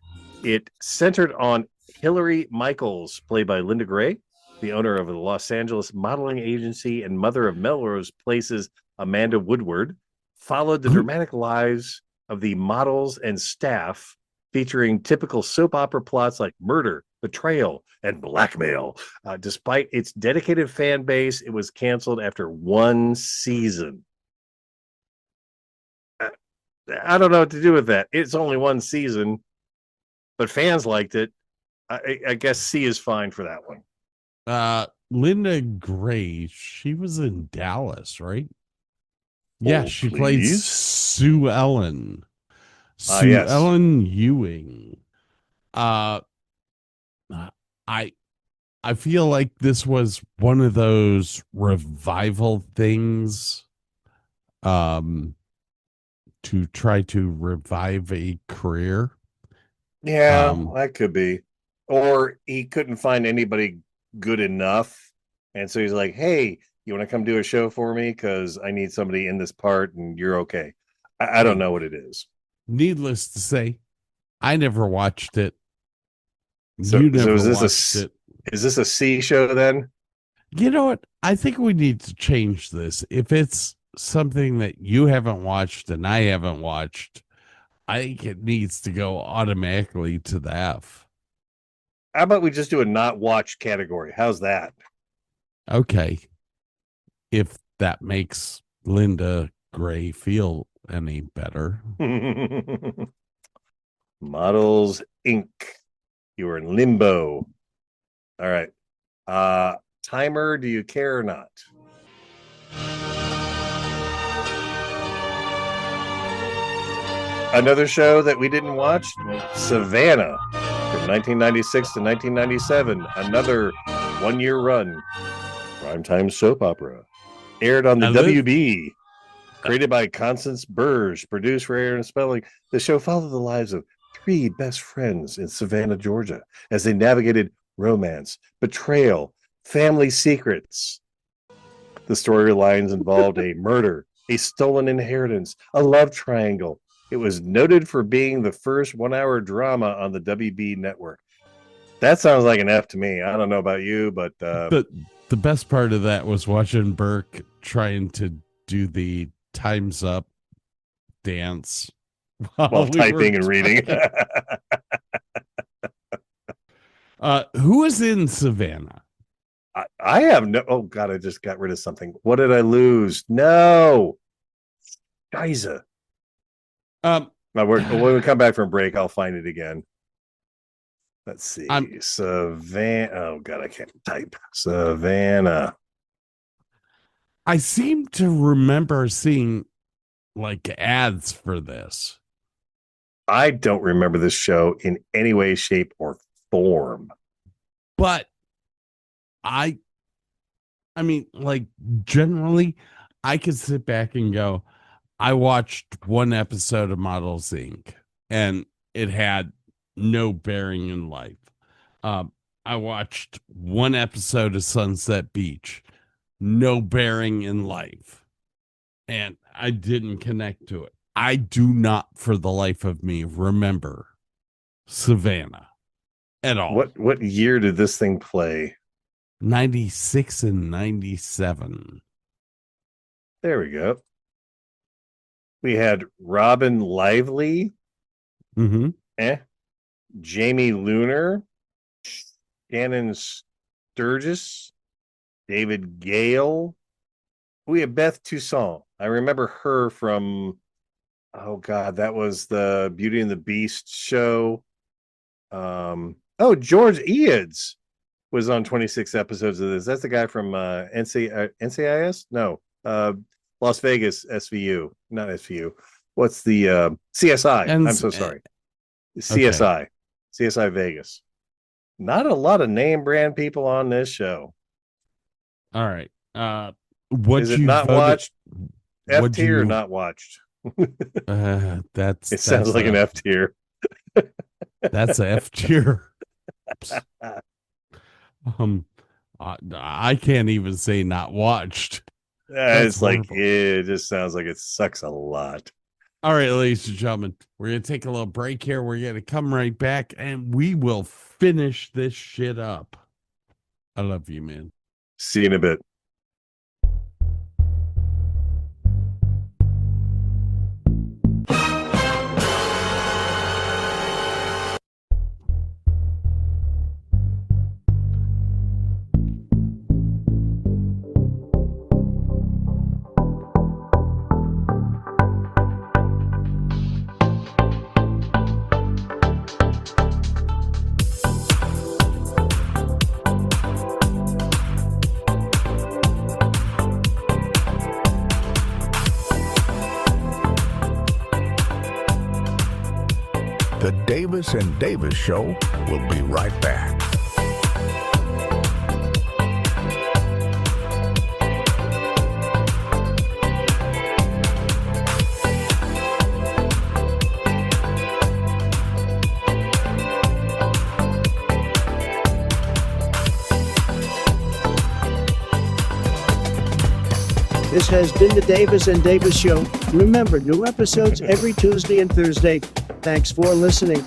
It centered on Hillary Michaels, played by Linda Gray, the owner of the Los Angeles modeling agency and mother of Melrose Place's Amanda Woodward, followed the dramatic lives of the models and staff, featuring typical soap opera plots like murder, betrayal, and blackmail. Despite its dedicated fan base, it was canceled after 1 season. I don't know what to do with that. It's only 1 season, but fans liked it. I guess C is fine for that one. Linda Gray, she was in Dallas, right? Yeah, she played Sue Ellen. Yes. Ellen Ewing. I feel like this was one of those revival things to try to revive a career. Yeah, that could be. Or he couldn't find anybody good enough. And so he's like, hey, you want to come do a show for me? Because I need somebody in this part and you're okay. I don't know what it is. Needless to say, I never watched it. So, you never is this watched it. Is this a C show then? You know what? I think we need to change this. If it's something that you haven't watched and I haven't watched, I think it needs to go automatically to the F. How about we just do a not watch category? How's that? Okay. If that makes Linda Gray feel any better. Models Inc. You are in limbo. All right. Timer, do you care or not? Another show that we didn't watch, Savannah, from 1996 to 1997. Another one-year run. Primetime soap opera. Aired on the WB. Created by Constance Burge. Produced for Aaron Spelling. The show followed the lives of 3 best friends in Savannah, Georgia, as they navigated romance, betrayal, family secrets. The storylines involved a murder, a stolen inheritance, a love triangle. It was noted for being the first 1-hour drama on the WB network. That sounds like an F to me. I don't know about you, but the best part of that was watching Burke trying to do the time's up dance while typing and reading. Who is in Savannah? I have no. Oh God, I just got rid of something. What did I lose? No, Geyser. When we come back from break, I'll find it again. Let's see. Savannah. Oh God, I can't type. Savannah. I seem to remember seeing like ads for this. I don't remember this show in any way, shape, or form. But I mean, like generally, I could sit back and go, I watched one episode of Models Inc. and it had no bearing in life. I watched one episode of Sunset Beach, no bearing in life, and I didn't connect to it. I do not, for the life of me, remember Savannah at all. What year did this thing play? 96 and 97. There we go. We had Robin Lively, Jamie Lunar, Shannon Sturgis, David Gale. We have Beth Toussaint. I remember her from, oh God, that was the Beauty and the Beast show. George Eads was on 26 episodes of this. That's the guy from NCIS? No, Las Vegas SVU, not SVU. What's the CSI? I'm so sorry. CSI. Okay. CSI Vegas. Not a lot of name brand people on this show. All right. What is it not watched? F tier or not watched? That's sounds like an F tier. That's a F tier. I can't even say not watched. It's horrible. Like it just sounds like it sucks a lot. All right, ladies and gentlemen, we're gonna take a little break here. We're gonna come right back and we will finish this shit up. I love you, man. See you in a bit. The Davis and Davis Show will be right back. This has been the Davis and Davis Show. Remember, new episodes every Tuesday and Thursday. Thanks for listening.